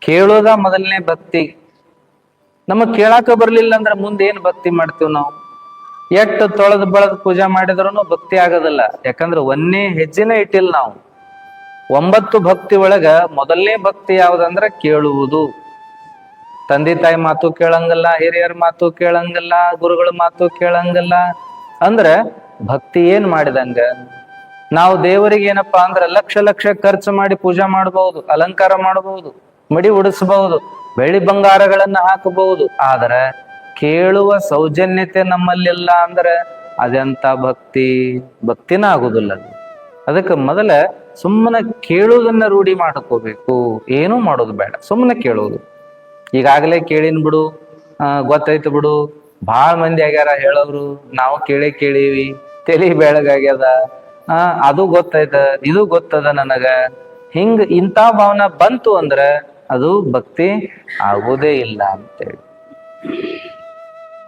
ಕೇಳೋದ ಮೊದಲನೇ ಭಕ್ತಿ. ನಮಗ್ ಕೇಳಾಕ ಬರ್ಲಿಲ್ಲ ಅಂದ್ರ ಮುಂದೆ ಏನ್ ಭಕ್ತಿ ಮಾಡ್ತೀವ್ ನಾವು? ಎಟ್ಟು ತೊಳೆದ್ ಬಳದ್ ಪೂಜಾ ಮಾಡಿದ್ರೂ ಭಕ್ತಿ ಆಗೋದಿಲ್ಲ. ಯಾಕಂದ್ರೆ ಒಂದೇ ಹೆಜ್ಜೆನೇ ಇಟ್ಟಿಲ್ಲ ನಾವು. 9 ಭಕ್ತಿ ಒಳಗ ಮೊದಲನೇ ಭಕ್ತಿ ಯಾವ್ದಂದ್ರ ಕೇಳುವುದು. ತಂದೆ ತಾಯಿ ಮಾತು ಕೇಳಂಗಲ್ಲ, ಹಿರಿಯರ ಮಾತು ಕೇಳಂಗಲ್ಲ, ಗುರುಗಳ ಮಾತು ಕೇಳಂಗಲ್ಲ. ಅಂದ್ರ ಭಕ್ತಿ ಏನ್ ಮಾಡಿದಂಗ? ನಾವು ದೇವರಿಗೆ ಏನಪ್ಪಾ ಅಂದ್ರ ಲಕ್ಷ ಖರ್ಚು ಮಾಡಿ ಪೂಜಾ ಮಾಡಬಹುದು, ಅಲಂಕಾರ ಮಾಡಬಹುದು, ಮಡಿ ಉಡಿಸಬಹುದು, ಬೆಳ್ಳಿ ಬಂಗಾರಗಳನ್ನ ಹಾಕಬಹುದು. ಆದ್ರೆ ಕೇಳುವ ಸೌಜನ್ಯತೆ ನಮ್ಮಲ್ಲಿಲ್ಲ ಅಂದ್ರೆ ಅದೆಂತ ಭಕ್ತಿನ ಆಗುದಿಲ್ಲ. ಅದಕ್ಕೆ ಮೊದಲ ಸುಮ್ಮನೆ ಕೇಳುವುದನ್ನ ರೂಢಿ ಮಾಡ್ಕೋಬೇಕು. ಏನೂ ಮಾಡೋದು ಬೇಡ, ಸುಮ್ಮನೆ ಕೇಳೋದು. ಈಗಾಗಲೇ ಕೇಳಿನ್ ಬಿಡು, ಗೊತ್ತಾಯ್ತು ಬಿಡು, ಭಾಳ ಮಂದಿ ಆಗ್ಯಾರ ಹೇಳೋರು, ನಾವು ಕೇಳೀವಿ, ತಲಿ ಬೆಳಗಾಗ್ಯದ, ಅದು ಗೊತ್ತಾಯ್ತ, ಇದು ಗೊತ್ತದ ನನಗ, ಇಂಥ ಭಾವನ ಬಂತು ಅಂದ್ರೆ ಅದು ಭಕ್ತಿ ಆಗುವುದೇ ಇಲ್ಲ ಅಂತೇಳಿ.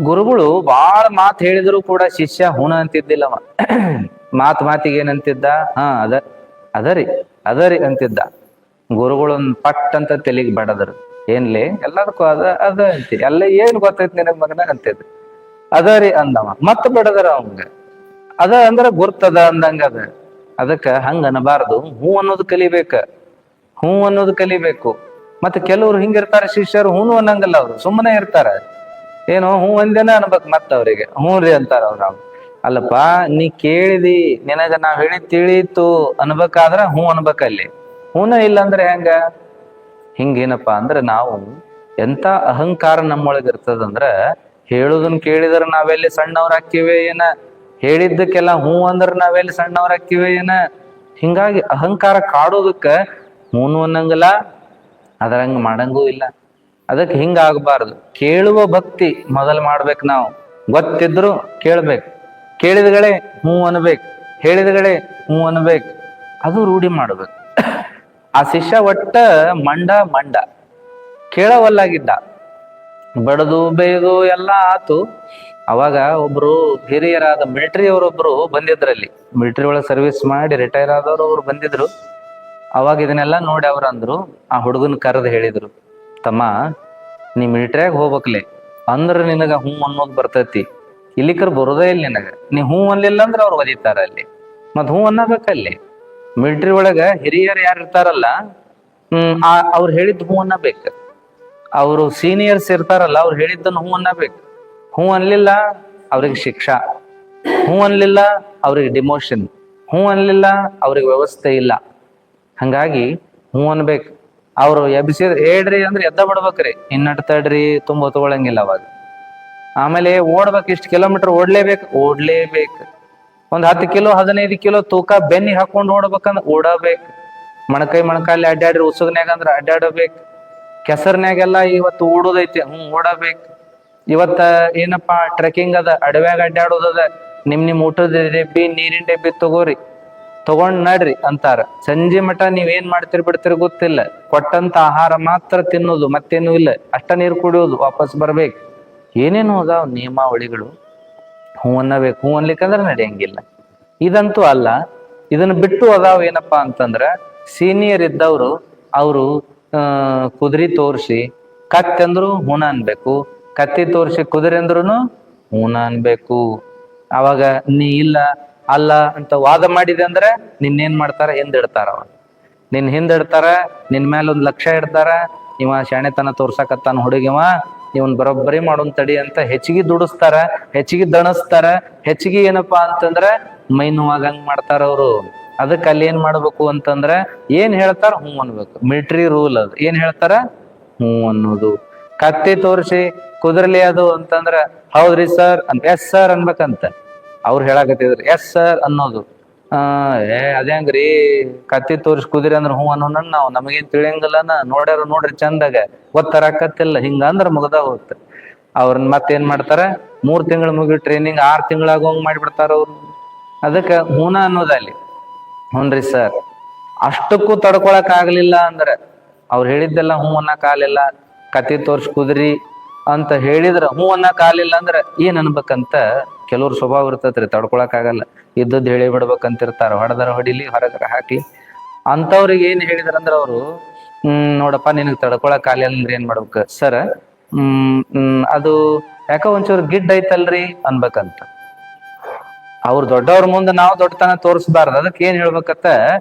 ಗುರುಗಳು ಬಾಳ ಮಾತು ಹೇಳಿದ್ರು ಕೂಡ ಶಿಷ್ಯ ಹುಣ ಅಂತಿದ್ದಿಲ್ಲವ. ಮಾತಿಗೆ ಏನಂತಿದ್ದ? ಅದರಿ ಅಂತಿದ್ದ. ಗುರುಗಳೊಂದ್ ಪಟ್ ಅಂತ ತೆಲಿಗೆ ಬಡದ್ರು. ಏನ್ಲಿ ಎಲ್ಲದಕ್ಕೂ ಅದ ಅಂತಿ, ಎಲ್ಲ ಏನ್ ಗೊತ್ತೈತಿ ನಿನಗ್ ಮಗನ ಅಂತಿದ್. ಅದರಿ ಅಂದವ, ಮತ್ತ ಬಡದ್ರ ಅವಂಗ. ಅದ ಅಂದ್ರ ಗುರ್ತದ ಅಂದಂಗ ಅದ. ಅದಕ್ಕ ಹಂಗ ಅನ್ನಬಾರ್ದು, ಹೂ ಅನ್ನೋದು ಕಲಿಬೇಕು. ಮತ್ತೆ ಕೆಲವ್ರು ಹಿಂಗಿರ್ತಾರ ಶಿಷ್ಯರು, ಹೂನು ಅನ್ನಂಗಲ್ಲ, ಅವ್ರು ಸುಮ್ಮನೆ ಇರ್ತಾರ. ಏನೋ ಹೂ ಒಂದೇನ ಅನ್ಬೇಕು, ಮತ್ತ ಅವ್ರಿಗೆ ಹೂ ರೀ ಅಂತಾರ ಅವ್ರ. ಅಲ್ಲಪ್ಪ, ನೀ ಕೇಳಿದಿ, ನಿನಗ ನಾವ್ ಹೇಳಿ ತಿಳಿತು ಅನ್ಬೇಕಾದ್ರ ಹೂ ಅನ್ಬೇಕಲ್ಲಿ. ಹೂನ ಇಲ್ಲ ಅಂದ್ರೆ ಹೆಂಗ? ಹಿಂಗೇನಪ್ಪಾ ಅಂದ್ರೆ ನಾವು ಎಂತ ಅಹಂಕಾರ ನಮ್ಮೊಳಗ ಇರ್ತದಂದ್ರ, ಹೇಳುದನ್ ಕೇಳಿದ್ರ ನಾವೆಲ್ಲಿ ಸಣ್ಣವ್ರ ಹಾಕಿವೆ ಏನ, ಹೇಳಿದ್ದಕ್ಕೆಲ್ಲ ಹೂ ಅಂದ್ರ ನಾವೆಲ್ಲಿ ಸಣ್ಣವ್ರ ಹಾಕಿವೆ ಏನ, ಹಿಂಗಾಗಿ ಅಹಂಕಾರ ಕಾಡೋದಕ್ಕ ಹೂನು ಅನ್ನಂಗಿಲ್ಲ, ಅದರಂಗ ಮಾಡಂಗೂ ಇಲ್ಲ. ಅದಕ್ಕೆ ಹಿಂಗಾಗಬಾರ್ದು. ಕೇಳುವ ಭಕ್ತಿ ಮೊದಲು ಮಾಡ್ಬೇಕು. ನಾವು ಗೊತ್ತಿದ್ರು ಕೇಳ್ಬೇಕು, ಕೇಳಿದಗಳೇ ಹ್ಞೂ ಅನ್ಬೇಕು, ಹೇಳಿದಗಳೇ ಹ್ಞೂ ಅನ್ಬೇಕು, ಅದು ರೂಢಿ ಮಾಡ್ಬೇಕು. ಆ ಶಿಷ್ಯ ಒಟ್ಟ ಮಂಡ ಕೇಳವಲ್ಲಾಗಿದ್ದ. ಬಡದು ಬೇಯ್ದು ಎಲ್ಲ ಆತು. ಅವಾಗ ಒಬ್ರು ಹಿರಿಯರಾದ ಮಿಲಿಟರಿ ಅವರೊಬ್ರು ಬಂದಿದ್ರಲ್ಲಿ, ಮಿಲಿಟರಿ ಒಳಗೆ ಸರ್ವಿಸ್ ಮಾಡಿ ರಿಟೈರ್ ಆದವ್ರು ಅವ್ರು ಬಂದಿದ್ರು. ಅವಾಗ ಇದನ್ನೆಲ್ಲ ನೋಡಿ ಅವ್ರು ಅಂದ್ರು, ಆ ಹುಡುಗನ ಕರೆದು ಹೇಳಿದ್ರು, ತಮ್ಮ ನೀ ಮಿಲಿಟರಿಯಾಗ ಹೋಗ್ಬೇಕ್ಲೆ ಅಂದ್ರ ನಿನಗ ಹ್ಞೂ ಅನ್ನೋದು ಬರ್ತೈತಿ. ಇಲ್ಲಿಕರ್ ಬರೋದೇ ಇಲ್ಲ ನಿನಗ. ನೀ ಹ್ಞೂ ಅನ್ಲಿಲ್ಲ ಅಂದ್ರೆ ಅವ್ರು ಒದಿತಾರ ಅಲ್ಲಿ, ಮತ್ ಹ್ಞೂ ಅನ್ನಬೇಕಲ್ಲಿ. ಮಿಲಿಟರಿ ಒಳಗ ಹಿರಿಯರು ಯಾರು ಇರ್ತಾರಲ್ಲ, ಅವ್ರು ಹೇಳಿದ್ ಹ್ಞೂ ಅನ್ನಬೇಕು. ಅವರು ಸೀನಿಯರ್ಸ್ ಇರ್ತಾರಲ್ಲ, ಅವ್ರು ಹೇಳಿದ್ದನ್ನು ಹ್ಞೂ ಅನ್ನಬೇಕು. ಹ್ಞೂ ಅನ್ಲಿಲ್ಲ ಅವ್ರಿಗೆ ಶಿಕ್ಷಾ, ಹ್ಞೂ ಅನ್ಲಿಲ್ಲ ಅವ್ರಿಗೆ ಡಿಮೋಷನ್, ಹ್ಞೂ ಅನ್ಲಿಲ್ಲ ಅವ್ರಿಗೆ ವ್ಯವಸ್ಥೆ ಇಲ್ಲ. ಹಂಗಾಗಿ ಹ್ಞೂ ಅನ್ಬೇಕು. ಅವ್ರು ಎಬ್ಸಿದ್ ಹೇಳ್ರಿ ಅಂದ್ರೆ ಎದ್ದ ಬಿಡ್ಬೇಕ್ರಿ, ಇನ್ನಟ್ ತಡ್ರಿ ತುಂಬ ತಗೊಳಂಗಿಲ್ಲ ಅವಾಗ. ಆಮೇಲೆ ಓಡ್ಬೇಕು, ಇಷ್ಟು ಕಿಲೋಮೀಟರ್ ಓಡ್ಲೇಬೇಕು. ಒಂದ್ 10 ಕಿಲೋ 15 ಕಿಲೋ ತೂಕ ಬೆನ್ನಿಗೆ ಹಾಕೊಂಡು ಓಡ್ಬೇಕಂದ್ರ ಓಡಬೇಕು. ಮೊಣಕಾಲಿ ಅಡ್ಡಾಡ್ರಿ ಉಸುಗ್ನ್ಯಾಗ ಅಂದ್ರ ಅಡ್ಡಾಡಬೇಕು. ಕೆಸರ್ನ್ಯಾಗೆಲ್ಲ ಇವತ್ತು ಓಡೋದೈತಿ, ಓಡಬೇಕು. ಇವತ್ತ ಏನಪ್ಪಾ ಟ್ರೆಕ್ಕಿಂಗ್ ಅದ, ಅಡವ್ಯಾಗ ಅಡ್ಡಾಡೋದದ, ನಿಮ್ ಊಟದ ಡಬ್ಬಿ ನೀರಿನ ಡಬ್ಬಿ ತಗೊಂಡ್ ನಡ್ರಿ ಅಂತಾರ. ಸಂಜೆ ಮಠ ನೀವ್ ಏನ್ ಮಾಡ್ತಿರ್ ಬಿಡ್ತಿರ್ ಗೊತ್ತಿಲ್ಲ, ಕೊಟ್ಟಂತ ಆಹಾರ ಮಾತ್ರ ತಿನ್ನೋದು, ಮತ್ತೇನು ಇಲ್ಲ. ಅಷ್ಟ ನೀರು ಕುಡಿಯೋದು, ವಾಪಸ್ ಬರ್ಬೇಕು. ಏನೇನು ಅದಾವ ನಿಯಮಾವಳಿಗಳು. ಹ್ಞೂ ಅನ್ನಬೇಕು. ಹ್ಞೂ ಅನ್ಲಿಕ್ಕಂದ್ರೆ ನಡೆಯಂಗಿಲ್ಲ. ಇದಂತೂ ಅಲ್ಲ. ಇದನ್ನ ಬಿಟ್ಟು ಅದಾವ ಏನಪ್ಪಾ ಅಂತಂದ್ರ, ಸೀನಿಯರ್ ಇದ್ದವ್ರು ಅವರು ಕುದುರೆ ತೋರಿಸಿ ಕತ್ತಿ ಅಂದ್ರು ಹೂನ ಅನ್ಬೇಕು, ಕತ್ತಿ ತೋರಿಸಿ ಕುದುರೆ ಅಂದ್ರುನು ಹೂನ ಅನ್ಬೇಕು. ಅವಾಗ ನೀ ಇಲ್ಲ ಅಲ್ಲ ಅಂತ ವಾದ ಮಾಡಿದೆ ಅಂದ್ರೆ ನಿನ್ನೇನ್ ಮಾಡ್ತಾರ, ಹಿಂದಿಡ್ತಾರ. ಅವಾಗ ಹಿಂದಿಡ್ತಾರ, ನಿನ್ ಮೇಲೆ ಒಂದ್ ಲಕ್ಷ್ಯ ಇಡ್ತಾರ. ಇವ ಶಾಣೆತನ ತೋರ್ಸಕತ್ತಾನ ಹುಡುಗಿವ, ಇವನ್ ಬರೋಬ್ಬರಿ ಮಾಡೋನ್ ತಡಿ ಅಂತ ಹೆಚ್ಚಿಗೆ ದುಡಿಸ್ತಾರ, ಹೆಚ್ಚಿಗೆ ದಣಿಸ್ತಾರ, ಹೆಚ್ಚಿಗೆ ಏನಪ್ಪಾ ಅಂತಂದ್ರ ಮೈ ನೋವಾಗಂಗ್ ಮಾಡ್ತಾರ ಅವ್ರು. ಅದಕ್ಕೆ ಅಲ್ಲಿ ಏನ್ ಮಾಡ್ಬೇಕು ಅಂತಂದ್ರ, ಏನ್ ಹೇಳ್ತಾರ ಹ್ಞೂ ಅನ್ಬೇಕು. ಮಿಲಿಟರಿ ರೂಲ್ ಅದು. ಏನ್ ಹೇಳ್ತಾರ ಹ್ಞೂ ಅನ್ನೋದು. ಕತ್ತಿ ತೋರಿಸಿ ಕುದುರ್ಲಿ ಅದು ಅಂತಂದ್ರ ಹೌದ್ರಿ ಸರ್ ಎಸ್ ಸರ್ ಅನ್ಬೇಕಂತ. ಅವ್ರು ಹೇಳಕತ್ತಿದ್ರು ಎಸ್ ಸರ್ ಅನ್ನೋದು. ಅದೇಂಗ್ರಿ ಕತ್ತಿ ತೋರಿಸಿ ಕುದುರೆ ಅಂದ್ರ ಹ್ಞೂ ಅನ್ನೋ ನಾವು ನಮಗೇನ್ ತಿಳಿಯಂಗಿಲ್ಲನ, ನೋಡ್ರಿ ಚಂದಾಗ ಗೊತ್ತರಾಕತ್ತಿಲ್ಲ, ಹಿಂಗ ಅಂದ್ರ ಮುಗ್ದ ಹೋಗ್ತ. ಅವ್ರನ್ನ ಮತ್ತೇನ್ ಮಾಡ್ತಾರ, 3 ತಿಂಗಳು ಮುಗಿ ಟ್ರೈನಿಂಗ್ 6 ತಿಂಗಳಾಗೋಂಗ್ ಮಾಡಿಬಿಡ್ತಾರ ಅವ್ರು. ಅದಕ್ಕೆ ಹೂನ ಅನ್ನೋದಲ್ಲಿ ಹ್ಞೂನ್ರಿ ಸರ್. ಅಷ್ಟಕ್ಕೂ ತಡ್ಕೊಳಕ್ ಆಗ್ಲಿಲ್ಲ ಅಂದ್ರೆ, ಅವ್ರು ಹೇಳಿದ್ದೆಲ್ಲ ಹ್ಞೂ ಅನ್ನಕ್ ಆಗ್ಲಿಲ್ಲ, ಕತ್ತಿ ತೋರ್ಸಿ ಕುದ್ರಿ ಅಂತ ಹೇಳಿದ್ರ ಹ್ಞೂ ಅನ್ನಕ್ ಆಗ್ಲಿಲ್ಲ ಅಂದ್ರ ಏನ್ ಅನ್ಬೇಕಂತ ಕೆಲವ್ರ ಸ್ವಭಾವ ಇರ್ತೈತ್ರಿ, ತಡ್ಕೊಳಕ್ ಆಗಲ್ಲ. ಇದ್ದದ್ದು ಹೇಳಿ ಬಿಡ್ಬೇಕಂತಿರ್ತಾರ, ಹೊಡೆದರ ಹೊಡಿಲಿ ಹೊರಗರ ಹಾಕ್ಲಿ. ಅಂತವ್ರಿಗೆ ಏನ್ ಹೇಳಿದ್ರಂದ್ರ ಅವರು, ನೋಡಪ್ಪ ನಿನಗ್ ತಡ್ಕೊಳಕ್ ಆಗ್ಲಿಲ್ಲ ಅಂದ್ರೆ ಏನ್ ಮಾಡ್ಬೇಕು ಸರ್, ಅದು ಯಾಕ ಒಂಚೂರು ಗಿಡ್ ಐತಲ್ರಿ ಅನ್ಬೇಕಂತ. ಅವ್ರ ದೊಡ್ಡವ್ರ ಮುಂದೆ ನಾವು ದೊಡ್ಡತನ ತೋರಿಸ್ಬಾರ್ದು. ಅದಕ್ಕೆ ಏನ್ ಹೇಳ್ಬೇಕತ್ತ,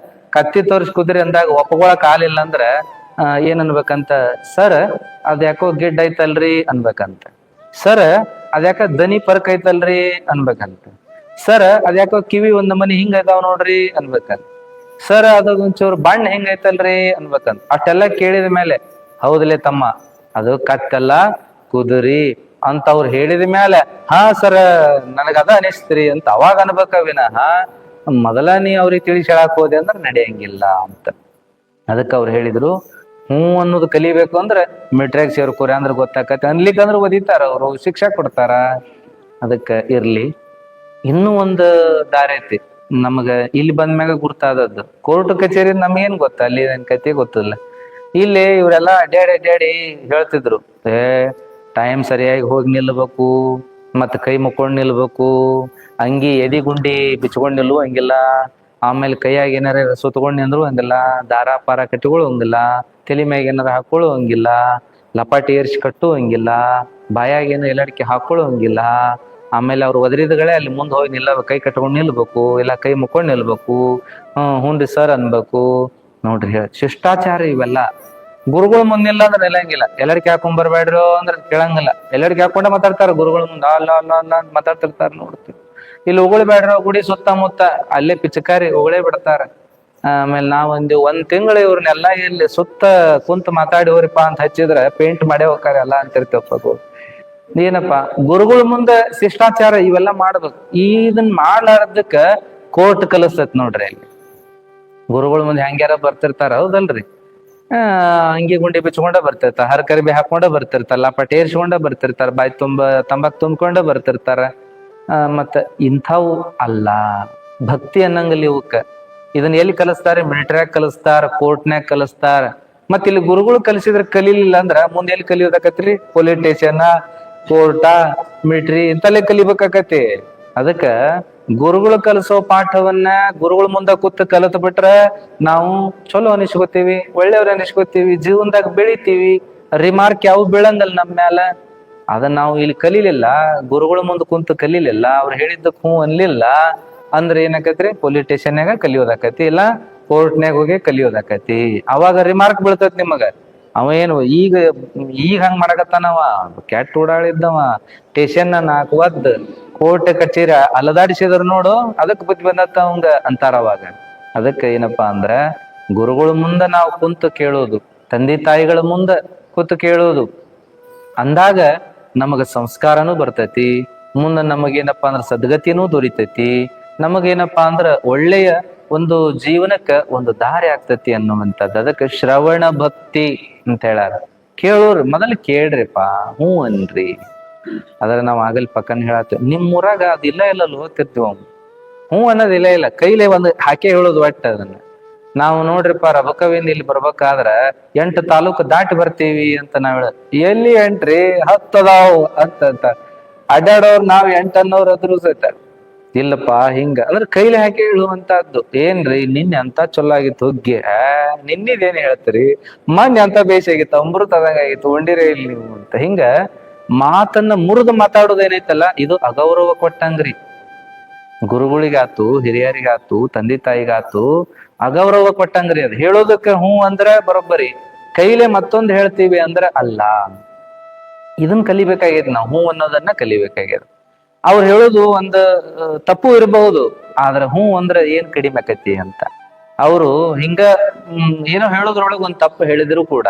ಕತ್ತಿ ತೋರಿಸಿ ಕುದುರೆ ಅಂದಾಗ ಒಪ್ಕೊಳಕ್ ಆಗ್ಲಿಲ್ಲ ಅಂದ್ರ ಏನ್ ಅನ್ಬೇಕಂತ, ಸರ್ ಅದ್ಯಾಕೋ ಗಿಡ್ ಐತಲ್ರಿ ಅನ್ಬೇಕಂತ. ಸರ್ ಅದ್ಯಾಕ ದನಿ ಪರ್ಕ್ ಐತಲ್ರಿ ಅನ್ಬೇಕಂತ. ಸರ್ ಅದ್ಯಾಕೋ ಕಿವಿ ಒಂದ್ ಮನಿ ಹಿಂಗ ಇದಾವ್ ನೋಡ್ರಿ ಅನ್ಬೇಕಂತ. ಸರ್ ಅದೊಂಚೂರು ಬಣ್ಣ ಹೆಂಗೈತಲ್ರಿ ಅನ್ಬೇಕಂತ. ಅಷ್ಟೆಲ್ಲ ಕೇಳಿದ ಮೇಲೆ ಹೌದಲೇ ತಮ್ಮ ಅದು ಕತ್ತೆಲ್ಲ ಕುದುರಿ ಅಂತ ಅವ್ರು ಹೇಳಿದ ಮೇಲೆ ಹಾ ಸರ ನನಗದ ಅನಿಸ್ತ್ರಿ ಅಂತ ಅವಾಗ ಅನ್ಬೇಕ ವಿನಃ ಮೊದಲ ನೀ ಅವ್ರಿಗೆ ತಿಳಿಸಿ ಹೇಳಕ್ ಹೋದೆ ಅಂದ್ರೆ ನಡೆಯಂಗಿಲ್ಲ ಅಂತ. ಅದಕ್ಕೆ ಅವ್ರು ಹೇಳಿದ್ರು ಹ್ಞೂ ಅನ್ನೋದು ಕಲಿಬೇಕು ಅಂದ್ರೆ ಮಿಲಿಟ್ರಿಯಾಗ ಸೇರ್ಕೋರಿ ಅಂದ್ರೆ ಗೊತ್ತಾಕತಿ, ಅನ್ಲಿಕ್ಕಂದ್ರೆ ಒದಿತಾರ ಅವರು, ಶಿಕ್ಷೆ ಕೊಡ್ತಾರ. ಅದಕ್ಕೆ ಇರ್ಲಿ. ಇನ್ನೂ ಒಂದು ದಾರಿ ಐತಿ ನಮಗ, ಇಲ್ಲಿ ಬಂದ್ಮ್ಯಾಗ ಗುರ್ತಾದದ್ದು. ಕೋರ್ಟ್ ಕಚೇರಿ ನಮ್ಗೇನ್ ಗೊತ್ತ, ಅಲ್ಲಿ ಏನ್ ಕತೆ ಗೊತ್ತಿಲ್ಲ. ಇಲ್ಲಿ ಇವರೆಲ್ಲ ಅಡ್ಡಾಡಿ ಹೇಳ್ತಿದ್ರು, ಟೈಮ್ ಸರಿಯಾಗಿ ಹೋಗಿ ನಿಲ್ಬೇಕು, ಮತ್ ಕೈ ಮುಕ್ಕೊಂಡ್ ನಿಲ್ಬೇಕು, ಅಂಗಿ ಎದಿ ಗುಂಡಿ ಬಿಚ್ಕೊಂಡ್ ನಿಲ್ಲು ಹಂಗಿಲ್ಲ, ಆಮೇಲೆ ಕೈಯಾಗ ಏನಾರ ಸುತ್ಕೊಂಡ್ ನಿಂದ್ರು ಹಂಗಿಲ್ಲ, ದಾರ ಪಾರ ಕಟ್ಟಿಗಳು ಹಂಗಿಲ್ಲ, ತಲೆ ಮ್ಯಾಗ ಏನಾರ ಹಾಕೊಳ್ಳು ಹಂಗಿಲ್ಲ, ಲಪಾಟಿ ಏರ್ಸಿ ಕಟ್ಟು ಹಂಗಿಲ್ಲ, ಬಾಯಾಗ ಏನು ಎಲ್ಲಡಿಕೆ ಹಾಕೊಳ್ಳು ಹಂಗಿಲ್ಲ. ಆಮೇಲೆ ಅವ್ರು ಒದರಿದಗಳೇ ಅಲ್ಲಿ ಮುಂದೆ ಹೋಗಿ ಕೈ ಕಟ್ಕೊಂಡ್ ನಿಲ್ಬೇಕು, ಇಲ್ಲ ಕೈ ಮುಕ್ಕೊಂಡ್ ನಿಲ್ಬೇಕು, ಹ್ಞೂನ್ರಿ ಸರ್ ಅನ್ಬೇಕು. ನೋಡ್ರಿ ಶಿಷ್ಟಾಚಾರ ಇವೆಲ್ಲ. ಗುರುಗಳ ಮುಂದಿಲ್ಲ ಅಂದ್ರೆ ನಿಲ್ಲಂಗಿಲ್ಲ. ಎಲ್ಲರಿಕೆ ಹಾಕೊಂಡ್ ಬರ್ಬೇಡ್ರು ಅಂದ್ರೆ ಕೇಳಂಗಿಲ್ಲ. ಎಲ್ಲರಿಕೆ ಹಾಕೊಂಡ ಮಾತಾಡ್ತಾರ ಗುರುಗಳ ಮುಂದೆ, ಅಲ್ಲ ಅಲ್ಲ ಅಲ್ಲ ಅಂತ ಮಾತಾಡ್ತಿರ್ತಾರ ನೋಡ್ತೀವಿ. ಇಲ್ಲಿ ಉಗುಳಿ ಬೇಡ್ರ ಗುಡಿ ಸುತ್ತಮುತ್ತ ಅಲ್ಲೇ ಪಿಚಕಾರಿ ಉಗುಳೇ ಬಿಡ್ತಾರ. ಆಮೇಲೆ ನಾವೊಂದು 1 ತಿಂಗಳು ಇವ್ರನ್ನೆಲ್ಲಾ ಇಲ್ಲಿ ಸುತ್ತ ಕುಂತ ಮಾತಾಡಿ ಹೋರಿಪ್ಪ ಅಂತ ಹಚ್ಚಿದ್ರೆ ಪೇಂಟ್ ಮಾಡೇ ಹೋಗ್ತಾರೆ ಎಲ್ಲ ಅಂತಿರ್ತೇವಪ್ಪ. ಏನಪ್ಪಾ ಗುರುಗಳ ಮುಂದೆ ಶಿಷ್ಟಾಚಾರ ಇವೆಲ್ಲ ಮಾಡ್ಬೇಕು. ಇದನ್ ಮಾಡ್ಲಾರ್ದಕ್ಕ ಕೋರ್ಟ್ ಕಲಿಸ್ತೈತ್ ನೋಡ್ರಿ ಅಲ್ಲಿ. ಗುರುಗಳ ಮುಂದೆ ಹೆಂಗ್ಯಾರ ಬರ್ತಿರ್ತಾರ, ಹೌದಲ್ರಿ? ಅಂಗಿ ಗುಂಡಿ ಬಿಚ್ಕೊಂಡ ಬರ್ತಿರ್ತಾರ, ಹರಕರಿಬಿ ಹಾಕೊಂಡ ಬರ್ತಿರ್ತಾರ, ಲಪಾಟಿ ಏರ್ಸ್ಕೊಂಡ ಬರ್ತಿರ್ತಾರ, ಬಾಯಿ ತುಂಬ ತಂಬಾಕ್ ತುಂಬ್ಕೊಂಡ ಬರ್ತಿರ್ತಾರ. ಮತ್ತ ಇಂಥವು ಅಲ್ಲ ಭಕ್ತಿ ಅನ್ನಂಗಲ್ಲಿ ಇವಕ್ಕ. ಇದನ್ನ ಎಲ್ಲಿ ಕಲಿಸ್ತಾರೆ? ಮಿಲಿಟರಿಯಾಗ ಕಲಿಸ್ತಾರ, ಕೋರ್ಟ್ನ್ಯಾಗ ಕಲಿಸ್ತಾರ. ಮತ್ತ ಇಲ್ಲಿ ಗುರುಗಳು ಕಲಿಸಿದ್ರೆ ಕಲೀಲಿಲ್ಲ ಅಂದ್ರ ಮುಂದೆ ಎಲ್ಲಿ ಕಲಿಯೋದಾಕತ್ರಿ? ಪೊಲೀಸ್ ಸ್ಟೇಷನ್, ಕೋರ್ಟ, ಮಿಲಿಟರಿ ಇಂತಲ್ಲೇ ಕಲಿಬೇಕಾಕತಿ. ಅದಕ್ಕ ಗುರುಗಳು ಕಲಿಸೋ ಪಾಠವನ್ನ ಗುರುಗಳ ಮುಂದ ಕೂತ್ ಕಲಿತ್ ಬಿಟ್ರ ನಾವು ಚಲೋ ಅನಿಸ್ಕೋತೀವಿ, ಒಳ್ಳೆಯವ್ರ ಅನಿಸ್ಕೋತೀವಿ, ಜೀವನದಾಗ ಬೆಳಿತೀವಿ. ರಿಮಾರ್ಕ್ ಯಾವ ಬೀಳಂಗಲ್ಲ ನಮ್ಮ ಮ್ಯಾಲ. ಅದನ್ನ ನಾವು ಇಲ್ಲಿ ಕಲೀಲಿಲ್ಲ, ಗುರುಗಳ ಮುಂದೆ ಕುಂತು ಕಲೀಲಿಲ್ಲ, ಅವ್ರು ಹೇಳಿದ್ದಕ್ ಹ್ಞೂ ಅನ್ಲಿಲ್ಲ ಅಂದ್ರೆ ಏನಾಕತ್ರಿ? ಪೊಲೀಸ್ ಸ್ಟೇಷನ್ಯಾಗ ಕಲಿಯೋದಾಕತಿ, ಇಲ್ಲ ಕೋರ್ಟ್ನ್ಯಾಗ ಹೋಗಿ ಕಲಿಯೋದಾಕತಿ. ಅವಾಗ ರಿಮಾರ್ಕ್ ಬೀಳ್ತೈತಿ ನಿಮಗ. ಅವ ಏನು ಈಗ ಈಗ ಹಂಗ್ ಮಾಡಕತ್ತಾನವ, ಕೆಟ್ಟ ಓಡಾಳಿದ್ದವ, ಸ್ಟೇಷನ್ ನಾಲ್ಕು ಒದ್ದ ಕೋರ್ಟ್ ಕಚೇರಿ ಅಲದಾಡಿಸಿದ್ರು ನೋಡು, ಅದಕ್ ಬುದ್ಧಿ ಬಂದತ್ತ ಅವಂಗ ಅಂತಾರ ಅವಾಗ. ಅದಕ್ಕೆ ಏನಪ್ಪಾ ಅಂದ್ರ ಗುರುಗಳ ಮುಂದ ನಾವು ಕುಂತು ಕೇಳೋದು, ತಂದೆ ತಾಯಿಗಳ ಮುಂದ ಕೂತು ಕೇಳೋದು ಅಂದಾಗ ನಮಗ ಸಂಸ್ಕಾರನೂ ಬರ್ತೈತಿ. ಮುಂದ ನಮಗೇನಪ್ಪಾ ಅಂದ್ರ ಸದ್ಗತಿನೂ ದೊರಿತೈತಿ. ನಮಗೇನಪ್ಪಾ ಅಂದ್ರ ಒಳ್ಳೆಯ ಒಂದು ಜೀವನಕ್ಕ ಒಂದು ದಾರಿ ಆಗ್ತತಿ ಅನ್ನುವಂಥದ್ದು. ಅದಕ್ಕೆ ಶ್ರವಣ ಭಕ್ತಿ ಅಂತ ಹೇಳಾರ. ಕೇಳೋರು ಮೊದಲು ಕೇಳ್ರಿಪಾ, ಹ್ಞೂ ಅನ್ರಿ. ಅದ್ರ ನಾವ್ ಆಗಲ್ ಪಕ್ಕನ ಹೇಳತ್ತೇವ್, ನಿಮ್ ಊರಾಗ ಅದಿಲ್ಲ ಇಲ್ಲ ಓದ್ತಿರ್ತೀವ, ಹ್ಞೂ ಅನ್ನೋದ್ ಇಲ್ಲ ಕೈಲೇ ಒಂದು ಹಾಕಿ ಹೇಳೋದು ಒಟ್ಟ ಅದನ್ನ. ನಾವು ನೋಡ್ರಿಪ್ಪ ರಬಕವಿಂದ ಇಲ್ಲಿ ಬರ್ಬೇಕಾದ್ರ 8 ತಾಲೂಕು ದಾಟಿ ಬರ್ತೀವಿ ಅಂತ ನಾವ್ ಎಲ್ಲಿ 8 ರೀ 10 ಅದಾವ್ ಅಂತ ಅಡ್ಡಾಡೋರ್ ನಾವ್ 8 ಅನ್ನೋರ್ ಅದ್ರು ಸಹಿತ ಇಲ್ಲಪ್ಪಾ ಹಿಂಗ ಅಂದ್ರೆ ಕೈಲಿ ಹಾಕಿ ಹೇಳುವಂತಹದ್ದು. ಏನ್ರಿ ನಿನ್ನೆ ಅಂತ ಚಲೋ ಆಗಿತ್ತು ಹುಗ್ಗಿ, ನಿನ್ನಿದೇನ್ ಹೇಳ್ತೀರಿ, ಮೊನ್ನೆ ಅಂತ ಬೇಸಿಯಾಗಿತ್ತು, ಅಮೃತ ಆದಂಗ ಆಗಿತ್ತು, ಉಂಡಿರೇ ಇಲ್ಲಿ ನೀವು ಅಂತ. ಹಿಂಗ ಮಾತನ್ನ ಮುರಿದು ಮಾತಾಡೋದೇನೈತಲ್ಲ, ಇದು ಅಗೌರವ ಕೊಟ್ಟಂಗ್ರಿ. ಗುರುಗಳಿಗಾತು, ಹಿರಿಯರಿಗಾತು, ತಂದೆ ತಾಯಿಗಾತು ಅಗೌರವ ಕೊಟ್ಟಂಗ್ರಿ. ಅದು ಹೇಳೋದಕ್ಕೆ ಹ್ಞೂ ಅಂದ್ರೆ ಬರೋಬ್ಬರಿ, ಕೈಲೇ ಮತ್ತೊಂದು ಹೇಳ್ತೀವಿ ಅಂದ್ರೆ ಅಲ್ಲ. ಇದನ್ನ ಕಲಿಬೇಕಾಗ್ಯದ ನಾವು, ಹ್ಞೂ ಅನ್ನೋದನ್ನ ಕಲಿಬೇಕಾಗ್ಯದ. ಅವ್ರು ಹೇಳೋದು ಒಂದು ತಪ್ಪು ಇರಬಹುದು, ಆದ್ರೆ ಹ್ಞೂ ಅಂದ್ರೆ ಏನ್ ಕಡಿಮೆ ಆಕತಿ ಅಂತ. ಅವರು ಹಿಂಗ ಏನೋ ಹೇಳೋದ್ರೊಳಗೆ ಒಂದ್ ತಪ್ಪು ಹೇಳಿದ್ರು ಕೂಡ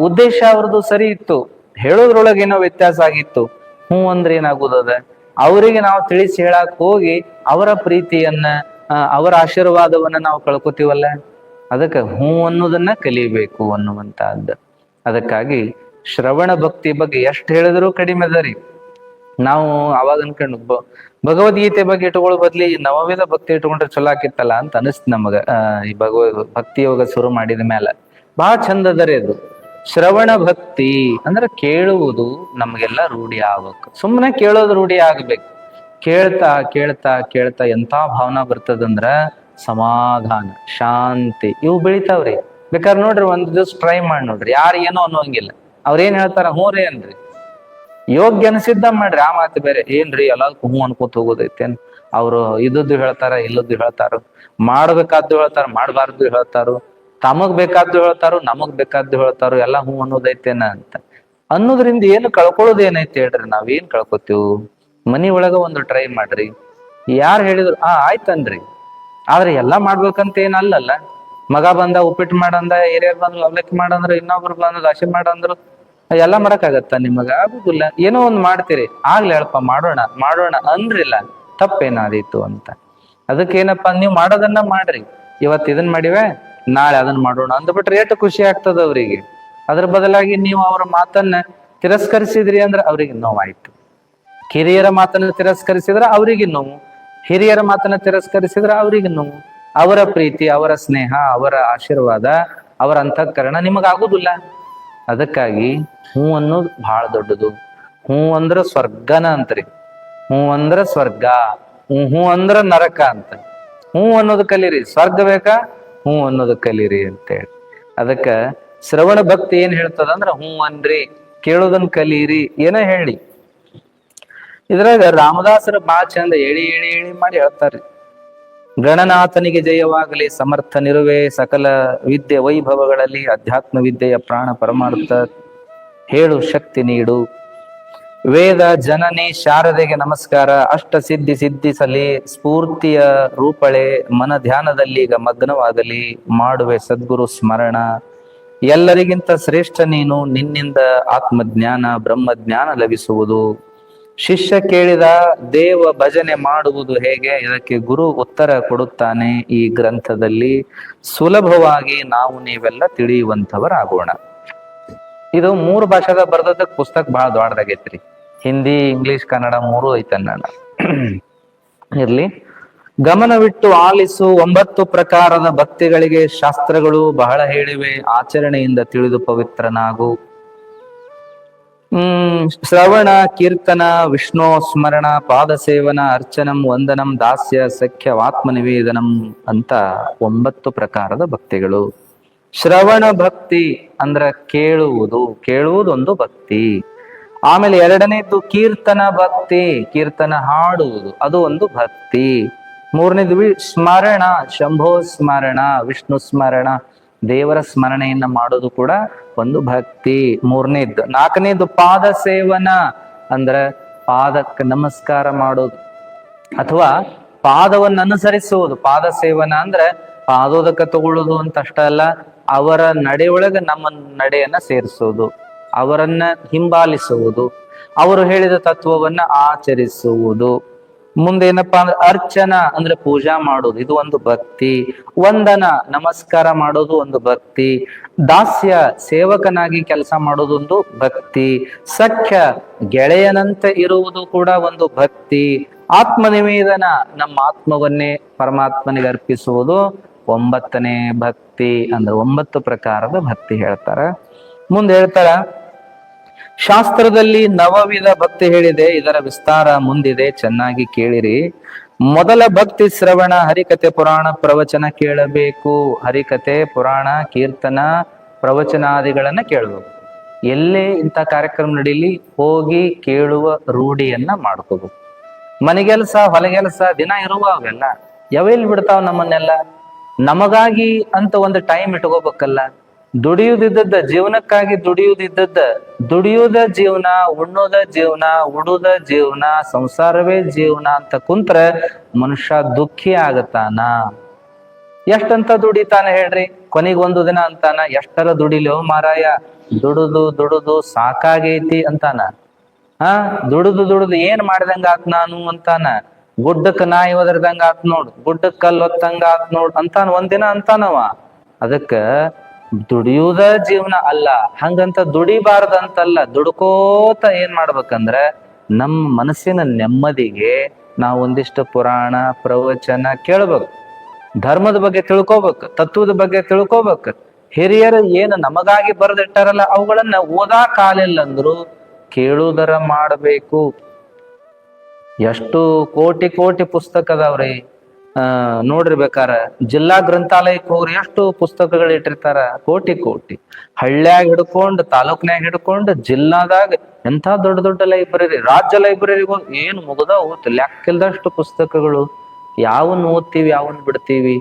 ಉದ್ದೇಶ ಅವ್ರದ್ದು ಸರಿ ಇತ್ತು, ಹೇಳೋದ್ರೊಳಗೆ ಏನೋ ವ್ಯತ್ಯಾಸ ಆಗಿತ್ತು. ಹ್ಞೂ ಅಂದ್ರೆ ಏನಾಗುದದ? ಅವರಿಗೆ ನಾವು ತಿಳಿಸಿ ಹೇಳಕ್ ಹೋಗಿ ಅವರ ಪ್ರೀತಿಯನ್ನ, ಅವರ ಆಶೀರ್ವಾದವನ್ನ ನಾವು ಕಳ್ಕೊತೀವಲ್ಲ. ಅದಕ್ಕೆ ಹ್ಞೂ ಅನ್ನೋದನ್ನ ಕಲಿಬೇಕು ಅನ್ನುವಂತಹದ್ದು. ಅದಕ್ಕಾಗಿ ಶ್ರವಣ ಭಕ್ತಿ ಬಗ್ಗೆ ಎಷ್ಟು ಹೇಳಿದ್ರು ಕಡಿಮೆ ಅದರಿ. ನಾವು ಅವಾಗ ಅನ್ಕೊಂಡು ಭಗವದ್ಗೀತೆ ಬಗ್ಗೆ ಇಟ್ಕೊಳ್ಳೋ ಬದ್ಲಿ ನವವಿಧ ಭಕ್ತಿ ಇಟ್ಕೊಂಡ್ರೆ ಚಲೋ ಆಕಿತ್ತಲ್ಲ ಅಂತ ಅನಿಸ್ತು ನಮಗ. ಈ ಭಕ್ತಿ ಯೋಗ ಶುರು ಮಾಡಿದ ಮೇಲೆ ಬಹಳ ಚಂದ ಅದರಿ ಅದು. ಶ್ರವಣ ಭಕ್ತಿ ಅಂದ್ರೆ ಕೇಳುವುದು ನಮ್ಗೆಲ್ಲ ರೂಢಿ ಆಗ್ಬೇಕು. ಸುಮ್ಮನೆ ಕೇಳೋದು ರೂಢಿ ಆಗ್ಬೇಕು. ಕೇಳ್ತಾ ಕೇಳ್ತಾ ಕೇಳ್ತಾ ಎಂತ ಭಾವನಾ ಬರ್ತದಂದ್ರ ಸಮಾಧಾನ, ಶಾಂತಿ ಇವು ಬೆಳಿತಾವ್ರಿ. ಬೇಕಾದ್ರೆ ನೋಡ್ರಿ ಒಂದ್ ದಿವ್ಸ ಟ್ರೈ ಮಾಡಿ ನೋಡ್ರಿ, ಯಾರು ಏನೋ ಅನ್ನೋಂಗಿಲ್ಲ. ಅವ್ರೇನ್ ಹೇಳ್ತಾರ ಹ್ಞೂ ರೀ ಅನ್ರಿ, ಯೋಗ್ಯ ಅನ್ಸಿದ್ದ ಮಾಡ್ರಿ. ಆ ಮಾತು ಬೇರೆ, ಏನ್ರಿ ಎಲ್ಲದಕ್ಕೂ ಹ್ಞೂ ಅನ್ಕೋತ ಹೋಗೋದೈತೇನ್? ಅವ್ರು ಇದ್ದದ್ದು ಹೇಳ್ತಾರ, ಇಲ್ಲದ್ದು ಹೇಳ್ತಾರ, ಮಾಡ್ಬೇಕಾದ್ದು ಹೇಳ್ತಾರ, ಮಾಡ್ಬಾರ್ದು ಹೇಳ್ತಾರು, ತಮಗ್ ಬೇಕಾದ್ದು ಹೇಳ್ತಾರು, ನಮಗ್ ಬೇಕಾದ್ದು ಹೇಳ್ತಾರು, ಎಲ್ಲ ಹ್ಞೂ ಅನ್ನೋದೈತೇನ ಅಂತ ಅನ್ನೋದ್ರಿಂದ ಏನು ಕಳ್ಕೊಳ್ಳೋದು ಏನೈತೆ ಹೇಳ್ರಿ? ನಾವೇನ್ ಕಳ್ಕೊತೀವಿ? ಮನಿ ಒಳಗ ಒಂದು ಟ್ರೈ ಮಾಡ್ರಿ. ಯಾರು ಹೇಳಿದ್ರು ಆಯ್ತನ್ರಿ, ಆದ್ರೆ ಎಲ್ಲಾ ಮಾಡ್ಬೇಕಂತ ಏನಲ್ಲಲ್ಲ. ಮಗ ಬಂದ ಉಪ್ಪಿಟ್ಟು ಮಾಡಂದ, ಹಿರಿಯರ್ ಬಂದ್ರು ಅವಲಕ್ಕಿ ಮಾಡಂದ್ರು, ಇನ್ನೊಬ್ರು ಬಂದ್ರು ರಾಶಿ ಮಾಡಂದ್ರು, ಎಲ್ಲ ಮಾಡಕ್ಕಾಗತ್ತ? ನಿಮಗ ಆಗುದಿಲ್ಲ. ಏನೋ ಒಂದ್ ಮಾಡ್ತೀರಿ, ಆಗ್ಲಿ ಹೇಳಪ್ಪ ಮಾಡೋಣ ಮಾಡೋಣ ಅಂದ್ರಿಲ್ಲ, ತಪ್ಪೇನಾದೀತು ಅಂತ. ಅದಕ್ಕೇನಪ್ಪಾ, ನೀವು ಮಾಡೋದನ್ನ ಮಾಡ್ರಿ. ಇವತ್ ಇದನ್ ಮಾಡಿವೆ, ನಾಳೆ ಅದನ್ನ ಮಾಡೋಣ ಅಂದ್ಬಿಟ್ರೆ ಎಷ್ಟು ಖುಷಿ ಆಗ್ತದ ಅವ್ರಿಗೆ. ಅದ್ರ ಬದಲಾಗಿ ನೀವು ಅವರ ಮಾತನ್ನ ತಿರಸ್ಕರಿಸಿದ್ರಿ ಅಂದ್ರೆ ಅವ್ರಿಗೆ ನೋವಾಯ್ತು. ಕಿರಿಯರ ಮಾತನ್ನ ತಿರಸ್ಕರಿಸಿದ್ರೆ ಅವರಿಗೆ ನೋವು, ಹಿರಿಯರ ಮಾತನ್ನ ತಿರಸ್ಕರಿಸಿದ್ರೆ ಅವರಿಗೆ ನೋವು. ಅವರ ಪ್ರೀತಿ, ಅವರ ಸ್ನೇಹ, ಅವರ ಆಶೀರ್ವಾದ, ಅವರ ಅಂತಃಕರಣ ನಿಮಗಾಗುದಿಲ್ಲ. ಅದಕ್ಕಾಗಿ ಹ್ಞೂ ಅನ್ನೋದು ಬಹಳ ದೊಡ್ಡದು. ಹ್ಞೂ ಅಂದ್ರ ಸ್ವರ್ಗನ ಅಂತ್ರಿ. ಹ್ಞೂ ಅಂದ್ರ ಸ್ವರ್ಗ, ಹ್ಞೂ ಅಂದ್ರ ನರಕ ಅಂತ. ಹ್ಞೂ ಅನ್ನೋದು ಕಲೀರಿ, ಸ್ವರ್ಗ ಬೇಕಾ? ಹ್ಞೂ ಅನ್ನೋದು ಕಲೀರಿ ಅಂತೇಳಿ. ಅದಕ್ಕ ಶ್ರವಣ ಭಕ್ತಿ ಏನ್ ಹೇಳ್ತದ ಅಂದ್ರ ಹ್ಞೂ ಅನ್ರಿ, ಕೇಳೋದನ್ ಕಲೀರಿ, ಏನೋ ಹೇಳಿ. ಇದ್ರಾಗ ರಾಮದಾಸರ ಬಾಳ ಚಂದ ಎಳಿ ಎಳಿ ಎಳಿ ಮಾಡಿ ಹೇಳ್ತಾರ್ರಿ. ಗಣನಾಥನಿಗೆ ಜಯವಾಗಲಿ, ಸಮರ್ಥನಿರುವೆ ಸಕಲ ವಿದ್ಯೆ ವೈಭವಗಳಲ್ಲಿ, ಅಧ್ಯಾತ್ಮ ವಿದ್ಯೆಯ ಪ್ರಾಣ ಪರಮಾರ್ಥ ಹೇಳು ಶಕ್ತಿ ನೀಡು. ವೇದ ಜನನಿ ಶಾರದೆಗೆ ನಮಸ್ಕಾರ, ಅಷ್ಟ ಸಿದ್ಧಿ ಸಿದ್ಧಿಸಲಿ, ಸ್ಫೂರ್ತಿಯ ರೂಪಳೆ ಮನ ಧ್ಯಾನದಲ್ಲೀಗ ಮಗ್ನವಾಗಲಿ, ಮಾಡುವೆ ಸದ್ಗುರು ಸ್ಮರಣ. ಎಲ್ಲರಿಗಿಂತ ಶ್ರೇಷ್ಠ ನೀನು, ನಿನ್ನಿಂದ ಆತ್ಮಜ್ಞಾನ ಬ್ರಹ್ಮಜ್ಞಾನ ಲಭಿಸುವುದು. ಶಿಷ್ಯ ಕೇಳಿದ, ದೇವ ಭಜನೆ ಮಾಡುವುದು ಹೇಗೆ? ಇದಕ್ಕೆ ಗುರು ಉತ್ತರ ಕೊಡುತ್ತಾನೆ, ಈ ಗ್ರಂಥದಲ್ಲಿ ಸುಲಭವಾಗಿ ನಾವು ನೀವೆಲ್ಲ ತಿಳಿಯುವಂಥವರಾಗೋಣ. ಇದು 3 ಭಾಷೆದಾಗ ಬರ್ದದಕ್ ಪುಸ್ತಕ ಬಹಳ ದೊಡ್ಡದಾಗೈತ್ರಿ. ಹಿಂದಿ, ಇಂಗ್ಲಿಷ್, ಕನ್ನಡ 3 ಐತನ್ನಡ. ಇರ್ಲಿ, ಗಮನವಿಟ್ಟು ಆಲಿಸು. 9 ಪ್ರಕಾರದ ಭಕ್ತಿಗಳಿಗೆ ಶಾಸ್ತ್ರಗಳು ಬಹಳ ಹೇಳಿವೆ. ಆಚರಣೆಯಿಂದ ತಿಳಿದು ಪವಿತ್ರನಾಗು. ಶ್ರವಣ, ಕೀರ್ತನ, ವಿಷ್ಣು ಸ್ಮರಣ, ಪಾದ ಸೇವನ, ಅರ್ಚನಂ, ವಂದನಂ, ದಾಸ್ಯ, ಸಖ್ಯ, ಆತ್ಮನಿವೇದನಂ ಅಂತ 9 ಪ್ರಕಾರದ ಭಕ್ತಿಗಳು. ಶ್ರವಣ ಭಕ್ತಿ ಅಂದ್ರ ಕೇಳುವುದೊಂದು ಭಕ್ತಿ. ಆಮೇಲೆ 2ನೇದ್ದು ಕೀರ್ತನ ಭಕ್ತಿ, ಕೀರ್ತನ ಹಾಡುವುದು, ಅದು ಒಂದು ಭಕ್ತಿ. 3ನೇದು ಸ್ಮರಣ, ಶಂಭೋ ಸ್ಮರಣ, ವಿಷ್ಣು ಸ್ಮರಣ, ದೇವರ ಸ್ಮರಣೆಯನ್ನ ಮಾಡೋದು ಕೂಡ ಒಂದು ಭಕ್ತಿ. 3ನೇದ್ದು. 4ನೇದು ಪಾದ ಸೇವನ ಅಂದ್ರ ಪಾದಕ್ಕೆ ನಮಸ್ಕಾರ ಮಾಡೋದು ಅಥವಾ ಪಾದವನ್ನು ಅನುಸರಿಸುವುದು. ಪಾದ ಸೇವನ ಅಂದ್ರೆ ಪಾದೋದಕ ತಗೊಳ್ಳೋದು ಅಂತ ಅಷ್ಟ ಅಲ್ಲ, ಅವರ ನಡೆಯೊಳಗೆ ನಮ್ಮ ನಡೆಯನ್ನ ಸೇರಿಸೋದು, ಅವರನ್ನ ಹಿಂಬಾಲಿಸುವುದು, ಅವರು ಹೇಳಿದ ತತ್ವವನ್ನ ಆಚರಿಸುವುದು. ಮುಂದೇನಪ್ಪಾ ಅಂದ್ರೆ ಅರ್ಚನ ಅಂದ್ರೆ ಪೂಜಾ ಮಾಡೋದು, ಇದು ಒಂದು ಭಕ್ತಿ. ವಂದನ, ನಮಸ್ಕಾರ ಮಾಡೋದು ಒಂದು ಭಕ್ತಿ. ದಾಸ್ಯ, ಸೇವಕನಾಗಿ ಕೆಲಸ ಮಾಡೋದು ಒಂದು ಭಕ್ತಿ. ಸಖ್ಯ, ಗೆಳೆಯನಂತೆ ಇರುವುದು ಕೂಡ ಒಂದು ಭಕ್ತಿ. ಆತ್ಮನಿವೇದನ, ನಮ್ಮ ಆತ್ಮವನ್ನೇ ಪರಮಾತ್ಮನಿಗೆ ಅರ್ಪಿಸುವುದು 9ನೇ ಭಕ್ತಿ. ಅಂದ್ರೆ 9 ಪ್ರಕಾರದ ಭಕ್ತಿ ಹೇಳ್ತಾರ. ಮುಂದೆ ಹೇಳ್ತಾರ, ಶಾಸ್ತ್ರದಲ್ಲಿ 9 ವಿಧ ಭಕ್ತಿ ಹೇಳಿದೆ, ಇದರ ವಿಸ್ತಾರ ಮುಂದಿದೆ, ಚೆನ್ನಾಗಿ ಕೇಳಿರಿ. ಮೊದಲ ಭಕ್ತಿ ಶ್ರವಣ, ಹರಿಕತೆ, ಪುರಾಣ, ಪ್ರವಚನ ಕೇಳಬೇಕು. ಹರಿಕತೆ, ಪುರಾಣ, ಕೀರ್ತನ, ಪ್ರವಚನಾದಿಗಳನ್ನ ಕೇಳಬೇಕು. ಎಲ್ಲೇ ಇಂಥ ಕಾರ್ಯಕ್ರಮ ನಡೀಲಿ, ಹೋಗಿ ಕೇಳುವ ರೂಢಿಯನ್ನ ಮಾಡ್ಕೋಬೇಕು. ಮನೆಗೆಲ್ಸ, ಹೊಲಗೆಲ್ಸ ದಿನ ಇರುವ ಅವೆಲ್ಲ ಯಾವೆಲ್ಲಿ ಬಿಡ್ತಾವ ನಮ್ಮನ್ನೆಲ್ಲ. ನಮಗಾಗಿ ಅಂತ ಒಂದು ಟೈಮ್ ಇಟ್ಕೋಬೇಕಲ್ಲ. ದುಡಿಯುವುದಿದ್ದದ್ದ, ಜೀವನಕ್ಕಾಗಿ ದುಡಿಯುವುದ ಜೀವನ, ಉಣ್ಣೋದ ಜೀವನ, ಉಡುದ ಜೀವನ, ಸಂಸಾರವೇ ಜೀವನ ಅಂತ ಕುಂತ್ರೆ ಮನುಷ್ಯ ದುಃಖಿ ಆಗತಾನ. ಎಷ್ಟಂತ ದುಡಿತಾನ ಹೇಳ್ರಿ? ಕೊನೆಗೆ ಒಂದು ದಿನ ಅಂತಾನ, ಎಷ್ಟರ ದುಡಿಲೋ ಮಾರಾಯ, ದುಡುದು ಸಾಕಾಗೈತಿ ಅಂತಾನ. ದುಡುದು ಏನ್ ಮಾಡಿದಂಗ ಆತ್ ನಾನು ಅಂತಾನ. ಗುಡ್ಡಕ್ ನಾಯಿ ಒದರ್ದಂಗ ಆತ್ ನೋಡ್, ಗುಡ್ಡಕ್ ಕಲ್ಲು ಹೊತ್ತಂಗ ಆತ್ ನೋಡ್ ಅಂತಾನ. ಒಂದಿನ ಅಂತಾನವ. ಅದಕ್ಕ ದುಡಿಯುವುದ ಜೀವನ ಅಲ್ಲ, ಹಂಗಂತ ದುಡಿಬಾರ್ದಂತಲ್ಲ. ದುಡ್ಕೋತ ಏನ್ ಮಾಡ್ಬೇಕಂದ್ರ ನಮ್ಮ ಮನಸ್ಸಿನ ನೆಮ್ಮದಿಗೆ ನಾವು ಒಂದಿಷ್ಟು ಪುರಾಣ, ಪ್ರವಚನ ಕೇಳ್ಬೇಕು, ಧರ್ಮದ ಬಗ್ಗೆ ತಿಳ್ಕೊಬೇಕು, ತತ್ವದ ಬಗ್ಗೆ ತಿಳ್ಕೊಬೇಕು. ಹಿರಿಯರು ಏನು ನಮಗಾಗಿ ಬರೆದಿಟ್ಟಾರಲ್ಲ ಅವುಗಳನ್ನ ಓದಾ ಕಾಲಿಲ್ಲ ಅಂದ್ರು ಕೇಳುವುದರ ಮಾಡಬೇಕು. ಎಷ್ಟು ಕೋಟಿ ಪುಸ್ತಕ ಅದಾವ್ರಿ. ನೋಡ್ರಿ ಬೇಕಾರ ಜಿಲ್ಲಾ ಗ್ರಂಥಾಲಯಕ್ಕೆ ಹೋಗ್ರಿ, ಎಷ್ಟು ಪುಸ್ತಕಗಳು ಇಟ್ಟಿರ್ತಾರ, ಕೋಟಿ. ಹಳ್ಳ್ಯಾಗ ಹಿಡ್ಕೊಂಡು, ತಾಲೂಕ್ನ್ಯಾಗ ಹಿಡ್ಕೊಂಡು, ಜಿಲ್ಲಾದಾಗ ಎಂಥ ದೊಡ್ಡ ಲೈಬ್ರರಿ, ರಾಜ್ಯ ಲೈಬ್ರರಿಗೂ ಏನು ಮುಗ್ದ ಓದ್ತಿ ಲೆಕ್ಕಿಲ್ದಷ್ಟು ಪುಸ್ತಕಗಳು. ಯಾವನ್ನ ಓದ್ತೀವಿ, ಯಾವನ್ನ ಬಿಡ್ತೀವಿ?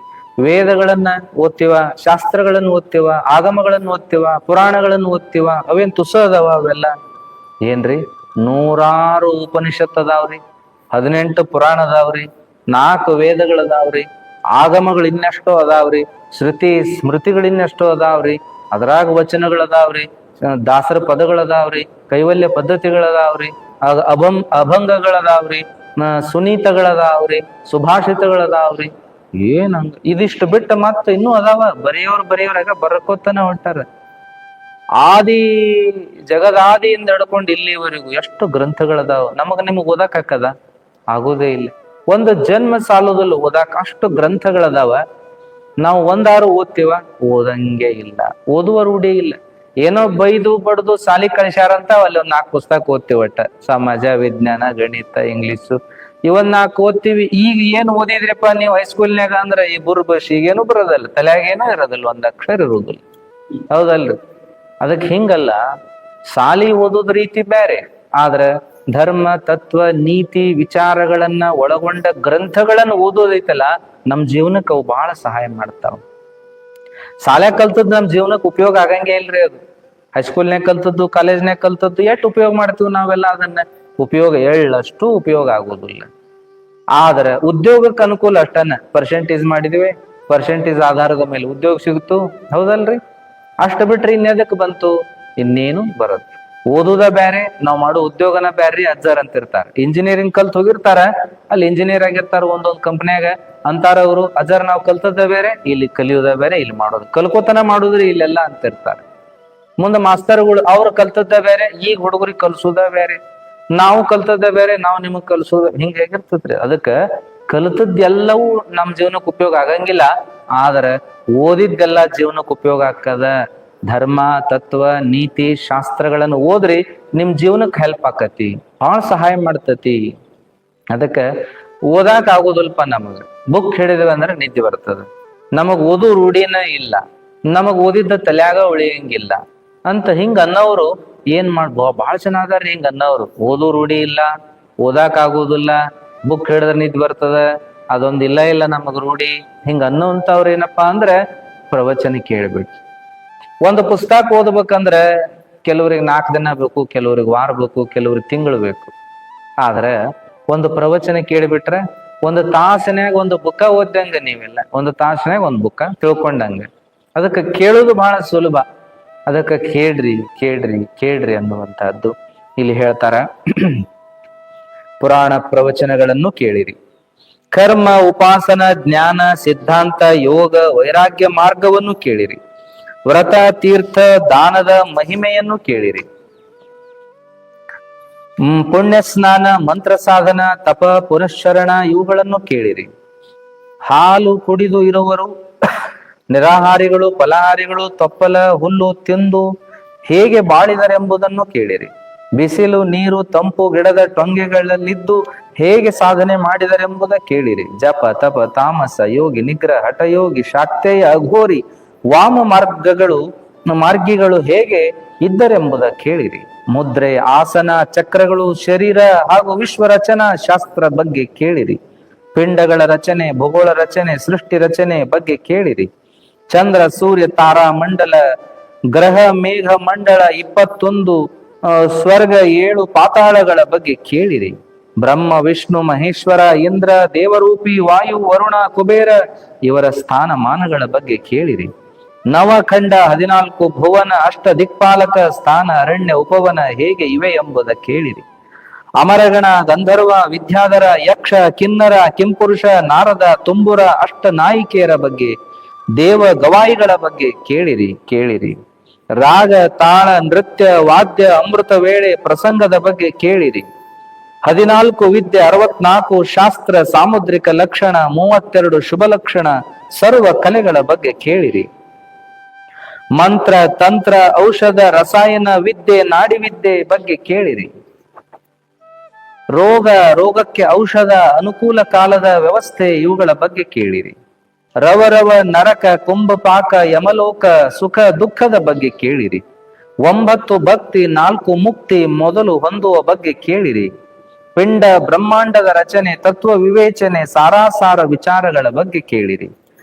ವೇದಗಳನ್ನ ಓದ್ತೀವ, ಶಾಸ್ತ್ರಗಳನ್ನ ಓದ್ತೀವ, ಆಗಮಗಳನ್ನ ಓದ್ತೀವ, ಪುರಾಣಗಳನ್ನ ಓದ್ತೀವ. ಅವೇನ್ ತುಸ ಅದಾವ? ಅವೆಲ್ಲ ಏನ್ರಿ? 100 ಉಪನಿಷತ್ ಅದಾವ್ರಿ, 18 ಪುರಾಣ ಅದಾವ್ರಿ, 4 ವೇದಗಳದಾವ್ರಿ, ಆಗಮಗಳು ಇನ್ನೆಷ್ಟೋ ಅದಾವ್ರಿ, ಶ್ರುತಿ ಸ್ಮೃತಿಗಳು ಇನ್ನೆಷ್ಟೋ ಅದಾವ್ರಿ, ಅದ್ರಾಗ ವಚನಗಳದಾವ್ರಿ, ದಾಸರ ಪದಗಳದಾವ್ರಿ, ಕೈವಲ್ಯ ಪದ್ಧತಿಗಳದಾವ್ರಿ, ಅಭಂಗಗಳದಾವ್ರಿ, ಸುನೀತಗಳದಾವ್ರಿ, ಸುಭಾಷಿತಗಳದಾವ್ರಿ. ಏನಂಗ ಇದಿಷ್ಟು ಬಿಟ್ಟ ಮತ್ತ ಇನ್ನೂ ಅದಾವ. ಬರೆಯೋರಾಗ ಬರ್ಕೋತಾನ ಹೊಂಟಾರ. ಜಗದಾದಿಯಿಂದ ಹಿಡ್ಕೊಂಡು ಇಲ್ಲಿವರೆಗೂ ಎಷ್ಟು ಗ್ರಂಥಗಳದಾವ. ನಿಮಗ್ ಓದಾಕ್ ಹಾಕದ? ಆಗೋದೇ ಇಲ್ಲ. ಒಂದು ಜನ್ಮ ಸಾಲೋದಲ್ಲಿ ಓದಾಕ ಅಷ್ಟು ಗ್ರಂಥಗಳದಾವ. ನಾವು 1 ಓದ್ತೀವ? ಓದಂಗೆ ಇಲ್ಲ, ಓದುವ ರೂಢಿ ಇಲ್ಲ. ಏನೋ ಬೈದು ಬಡ್ದು ಸಾಲಿ ಕಳಿಸ್ಯಾರಂತ ಅಲ್ಲಿ 4 ಪುಸ್ತಕ ಓದ್ತೀವಿ. ಒಟ್ಟ ಸಮಾಜ, ವಿಜ್ಞಾನ, ಗಣಿತ, ಇಂಗ್ಲಿಷು ಇವನ್ 4 ಓದ್ತೀವಿ. ಈಗ ಏನ್ ಓದಿದ್ರಪ್ಪ ನೀವು ಹೈಸ್ಕೂಲ್ನಾಗ ಅಂದ್ರೆ ಈ ಬುರ್ಬಶ್ ಈಗೇನು ಬರೋದಲ್ಲ, ತಲೆಯಾಗೇನೋ ಇರೋದಿಲ್ಲ, 1 ಅಕ್ಷರ ಇರುವುದಿಲ್ಲ. ಹೌದಲ್ರಿ? ಅದಕ್ಕೆ ಹಿಂಗಲ್ಲ, ಸಾಲಿ ಓದೋದ್ ರೀತಿ ಬೇರೆ. ಆದ್ರ ಧರ್ಮ, ತತ್ವ, ನೀತಿ, ವಿಚಾರಗಳನ್ನ ಒಳಗೊಂಡ ಗ್ರಂಥಗಳನ್ನ ಓದೋದೈತಲ್ಲ, ನಮ್ ಜೀವನಕ್ಕೆ ಅವು ಬಹಳ ಸಹಾಯ ಮಾಡ್ತಾವ. ಶಾಲ್ಯಾಗ ಕಲ್ತದ್ದು ನಮ್ ಜೀವನಕ್ಕೆ ಉಪಯೋಗ ಆಗಂಗೆ ಇಲ್ರಿ. ಅದು ಹೈಸ್ಕೂಲ್ನಾಗ ಕಲ್ತದ್ದು, ಕಾಲೇಜ್ನಾಗ ಕಲ್ತದ್ದು ಎಷ್ಟು ಉಪಯೋಗ ಮಾಡ್ತೀವಿ ನಾವೆಲ್ಲ. ಅದನ್ನ ಉಪಯೋಗ ಎಳ್ಳಷ್ಟು ಉಪಯೋಗ ಆಗೋದಿಲ್ಲ. ಆದ್ರೆ ಉದ್ಯೋಗಕ್ಕೆ ಅನುಕೂಲ ಅಷ್ಟನ್ನ. ಪರ್ಸೆಂಟೇಜ್ ಮಾಡಿದಿವಿ, ಪರ್ಸೆಂಟೇಜ್ ಆಧಾರದ ಮೇಲೆ ಉದ್ಯೋಗ ಸಿಗುತ್ತು. ಹೌದಲ್ರಿ? ಅಷ್ಟ ಬಿಟ್ರೆ ಇನ್ನೆದಕ್ಕೆ ಬಂತು? ಇನ್ನೇನು ಬರದು. ಓದುದ ಬ್ಯಾರೆ, ನಾವ್ ಮಾಡೋ ಉದ್ಯೋಗನ ಬ್ಯಾರ್ರಿ ಅಜ್ಜರ್ ಅಂತ ಇರ್ತಾರ. ಇಂಜಿನಿಯರಿಂಗ್ ಕಲ್ತ್ ಹೋಗಿರ್ತಾರ, ಅಲ್ಲಿ ಇಂಜಿನಿಯರ್ ಆಗಿರ್ತಾರ ಒಂದೊಂದ್ ಕಂಪ್ನ್ಯಾಗ ಅಂತಾರ ಅವರು. ಅಜ್ಜರ್ ನಾವ್ ಕಲ್ತದ ಬೇರೆ, ಇಲ್ಲಿ ಕಲಿಯೋದ ಬೇರೆ, ಇಲ್ಲಿ ಮಾಡೋದು ಕಲ್ಕೋತನ ಮಾಡುದ್ರಿ ಇಲ್ಲೆಲ್ಲ ಅಂತ ಇರ್ತಾರ. ಮುಂದ ಮಾಸ್ತರ್ಗಳು ಅವ್ರು ಕಲ್ತದ್ದ ಬೇರೆ, ಈಗ ಹುಡುಗರಿಗೆ ಕಲ್ಸೋದ ಬೇರೆ, ನಾವು ಕಲ್ತದ್ದ ಬೇರೆ, ನಾವು ನಿಮಗ್ ಕಲ್ಸೋದ, ಹಿಂಗ ಹೇಗಿರ್ತದ್ರಿ. ಅದಕ್ಕ ಕಲ್ತದ್ದೆಲ್ಲವೂ ನಮ್ ಜೀವನಕ್ಕೆ ಉಪಯೋಗ ಆಗಂಗಿಲ್ಲ, ಆದ್ರ ಓದಿದ್ದೆಲ್ಲ ಜೀವನಕ್ಕೆ ಉಪಯೋಗ ಆಗ್ತದ. ಧರ್ಮ, ತತ್ವ, ನೀತಿ, ಶಾಸ್ತ್ರಗಳನ್ನು ಓದ್ರಿ ನಿಮ್ ಜೀವನಕ್ಕೆ ಹೆಲ್ಪ್ ಆಕತಿ, ಬಹಳ ಸಹಾಯ ಮಾಡ್ತತಿ. ಅದಕ್ಕ ಓದಾಕ ಆಗೋದಲ್ಪ ನಮಗ. ಬುಕ್ ಹಿಡಿದ್ವಿ ಅಂದ್ರೆ ನಿದ್ದೆ ಬರ್ತದ. ನಮಗ್ ಓದು ರೂಢಿನ ಇಲ್ಲ, ನಮಗ್ ಓದಿದ್ದ ತಲ್ಯಾಗ ಉಳಿಯಂಗಿಲ್ಲ ಅಂತ ಹಿಂಗ ಅನ್ನೋರು ಏನ್ ಬಹಳ ಜನ ಅದಾರ ಹಿಂಗ ಅನ್ನೋರು. ಓದು ರೂಢಿ ಇಲ್ಲ, ಓದಾಕ ಆಗೋದಿಲ್ಲ, ಬುಕ್ ಹಿಡಿದ್ರೆ ನಿದ್ದೆ ಬರ್ತದ, ಅದೊಂದ್ ಇಲ್ಲ ನಮಗ್ ರೂಢಿ, ಹಿಂಗ ಅನ್ನೋಂಥವ್ರ ಏನಪ್ಪಾ ಅಂದ್ರೆ ಪ್ರವಚನ ಕೇಳ್ಬೇಕು. ಒಂದು ಪುಸ್ತಕ ಓದ್ಬೇಕಂದ್ರೆ ಕೆಲವ್ರಿಗೆ 4 ದಿನ ಬೇಕು, ಕೆಲವ್ರಿಗೆ ವಾರ ಬೇಕು, ಕೆಲವ್ರಿಗೆ ತಿಂಗಳು ಬೇಕು. ಆದ್ರೆ ಒಂದು ಪ್ರವಚನ ಕೇಳಿಬಿಟ್ರೆ ಒಂದು ತಾಸಿನಾಗ ಒಂದು ಬುಕ್ಕ ಓದ್ದಂಗ, ನೀವೆಲ್ಲ ಒಂದು ತಾಸಿನಾಗ ಒಂದು ಬುಕ್ಕ ತಿಳ್ಕೊಂಡಂಗ. ಅದಕ್ಕೆ ಕೇಳೋದು ಬಹಳ ಸುಲಭ. ಅದಕ್ಕೆ ಕೇಳ್ರಿ ಕೇಳ್ರಿ ಕೇಳ್ರಿ ಅನ್ನುವಂತಹದ್ದು ಇಲ್ಲಿ ಹೇಳ್ತಾರ. ಪುರಾಣ ಪ್ರವಚನಗಳನ್ನು ಕೇಳಿರಿ, ಕರ್ಮ, ಉಪಾಸನ, ಜ್ಞಾನ, ಸಿದ್ಧಾಂತ, ಯೋಗ, ವೈರಾಗ್ಯ ಮಾರ್ಗವನ್ನು ಕೇಳಿರಿ, ವ್ರತ, ತೀರ್ಥ, ದಾನದ ಮಹಿಮೆಯನ್ನು ಕೇಳಿರಿ, ಪುಣ್ಯ ಸ್ನಾನ, ಮಂತ್ರ ಸಾಧನ, ತಪ, ಪುನಶ್ಚರಣ ಇವುಗಳನ್ನು ಕೇಳಿರಿ. ಹಾಲು ಕುಡಿದು ಇರುವರು, ನಿರಾಹಾರಿಗಳು, ಫಲಹಾರಿಗಳು, ತೊಪ್ಪಲ ಹುಲ್ಲು ತಿಂದು ಹೇಗೆ ಬಾಳಿದರೆಂಬುದನ್ನು ಕೇಳಿರಿ. ಬಿಸಿಲು, ನೀರು, ತಂಪು ಗಿಡದ ಟೊಂಗೆಗಳಲ್ಲಿದ್ದು ಹೇಗೆ ಸಾಧನೆ ಮಾಡಿದರೆಂಬುದ ಕೇಳಿರಿ. ಜಪ, ತಪ, ತಾಮಸ, ಯೋಗಿ, ನಿಗ್ರಹ, ಹಠಯೋಗಿ, ಶಾಕ್ತೇಯ, ಅಘೋರಿ, ವಾಮ ಮಾರ್ಗಿಗಳು ಹೇಗೆ ಇದ್ದರೆಂಬುದ ಕೇಳಿರಿ. ಮುದ್ರೆ, ಆಸನ, ಚಕ್ರಗಳು, ಶರೀರ ಹಾಗೂ ವಿಶ್ವ ರಚನಾ ಶಾಸ್ತ್ರ ಬಗ್ಗೆ ಕೇಳಿರಿ. ಪಿಂಡಗಳ ರಚನೆ, ಭೂಗೋಳ ರಚನೆ, ಸೃಷ್ಟಿ ರಚನೆ ಬಗ್ಗೆ ಕೇಳಿರಿ. ಚಂದ್ರ, ಸೂರ್ಯ, ತಾರಾ ಮಂಡಲ, ಗ್ರಹ, ಮೇಘ ಮಂಡಳ, 21 ಸ್ವರ್ಗ, 7 ಪಾತಾಳಗಳ ಬಗ್ಗೆ ಕೇಳಿರಿ. ಬ್ರಹ್ಮ, ವಿಷ್ಣು, ಮಹೇಶ್ವರ, ಇಂದ್ರ, ದೇವರೂಪಿ, ವಾಯು, ವರುಣ, ಕುಬೇರ ಇವರ ಸ್ಥಾನಮಾನಗಳ ಬಗ್ಗೆ ಕೇಳಿರಿ. ನವಖಂಡ, 14 ಭುವನ, ಅಷ್ಟ ದಿಕ್ಪಾಲಕ ಸ್ಥಾನ, ಅರಣ್ಯ, ಉಪವನ ಹೇಗೆ ಇವೆ ಎಂಬುದ ಕೇಳಿರಿ. ಅಮರಗಣ, ಗಂಧರ್ವ, ವಿದ್ಯಾಧರ, ಯಕ್ಷ, ಕಿನ್ನರ, ಕಿಂಪುರುಷ, ನಾರದ, ತುಂಬುರ, ಅಷ್ಟ ನಾಯಿಕೆಯರ ಬಗ್ಗೆ, ದೇವ ಗವಾಯಿಗಳ ಬಗ್ಗೆ ಕೇಳಿರಿ. ರಾಗ, ತಾಳ, ನೃತ್ಯ, ವಾದ್ಯ, ಅಮೃತ ವೇಳೆ, ಪ್ರಸಂಗದ ಬಗ್ಗೆ ಕೇಳಿರಿ. 14 ವಿದ್ಯೆ, 64 ಶಾಸ್ತ್ರ, ಸಾಮುದ್ರಿಕ ಲಕ್ಷಣ, 32 ಶುಭ ಲಕ್ಷಣ, ಸರ್ವ ಕಲೆಗಳ ಬಗ್ಗೆ ಕೇಳಿರಿ. ಮಂತ್ರ, ತಂತ್ರ, ಔಷಧ, ರಸಾಯನ ವಿದ್ಯೆ, ನಾಡಿವಿದ್ಯೆ ಬಗ್ಗೆ ಕೇಳಿರಿ. ರೋಗಕ್ಕೆ ಔಷಧ, ಅನುಕೂಲ ಕಾಲದ ವ್ಯವಸ್ಥೆ ಇವುಗಳ ಬಗ್ಗೆ ಕೇಳಿರಿ. ರವ, ನರಕ, ಕುಂಭಪಾಕ, ಯಮಲೋಕ, ಸುಖ ದುಃಖದ ಬಗ್ಗೆ ಕೇಳಿರಿ. 9 ಭಕ್ತಿ, 4 ಮುಕ್ತಿ ಮೊದಲು ಹೊಂದುವ ಬಗ್ಗೆ ಕೇಳಿರಿ. ಪಿಂಡ ಬ್ರಹ್ಮಾಂಡದ ರಚನೆ, ತತ್ವ ವಿವೇಚನೆ, ಸಾರಾಸಾರ ವಿಚಾರಗಳ ಬಗ್ಗೆ ಕೇಳಿರಿ.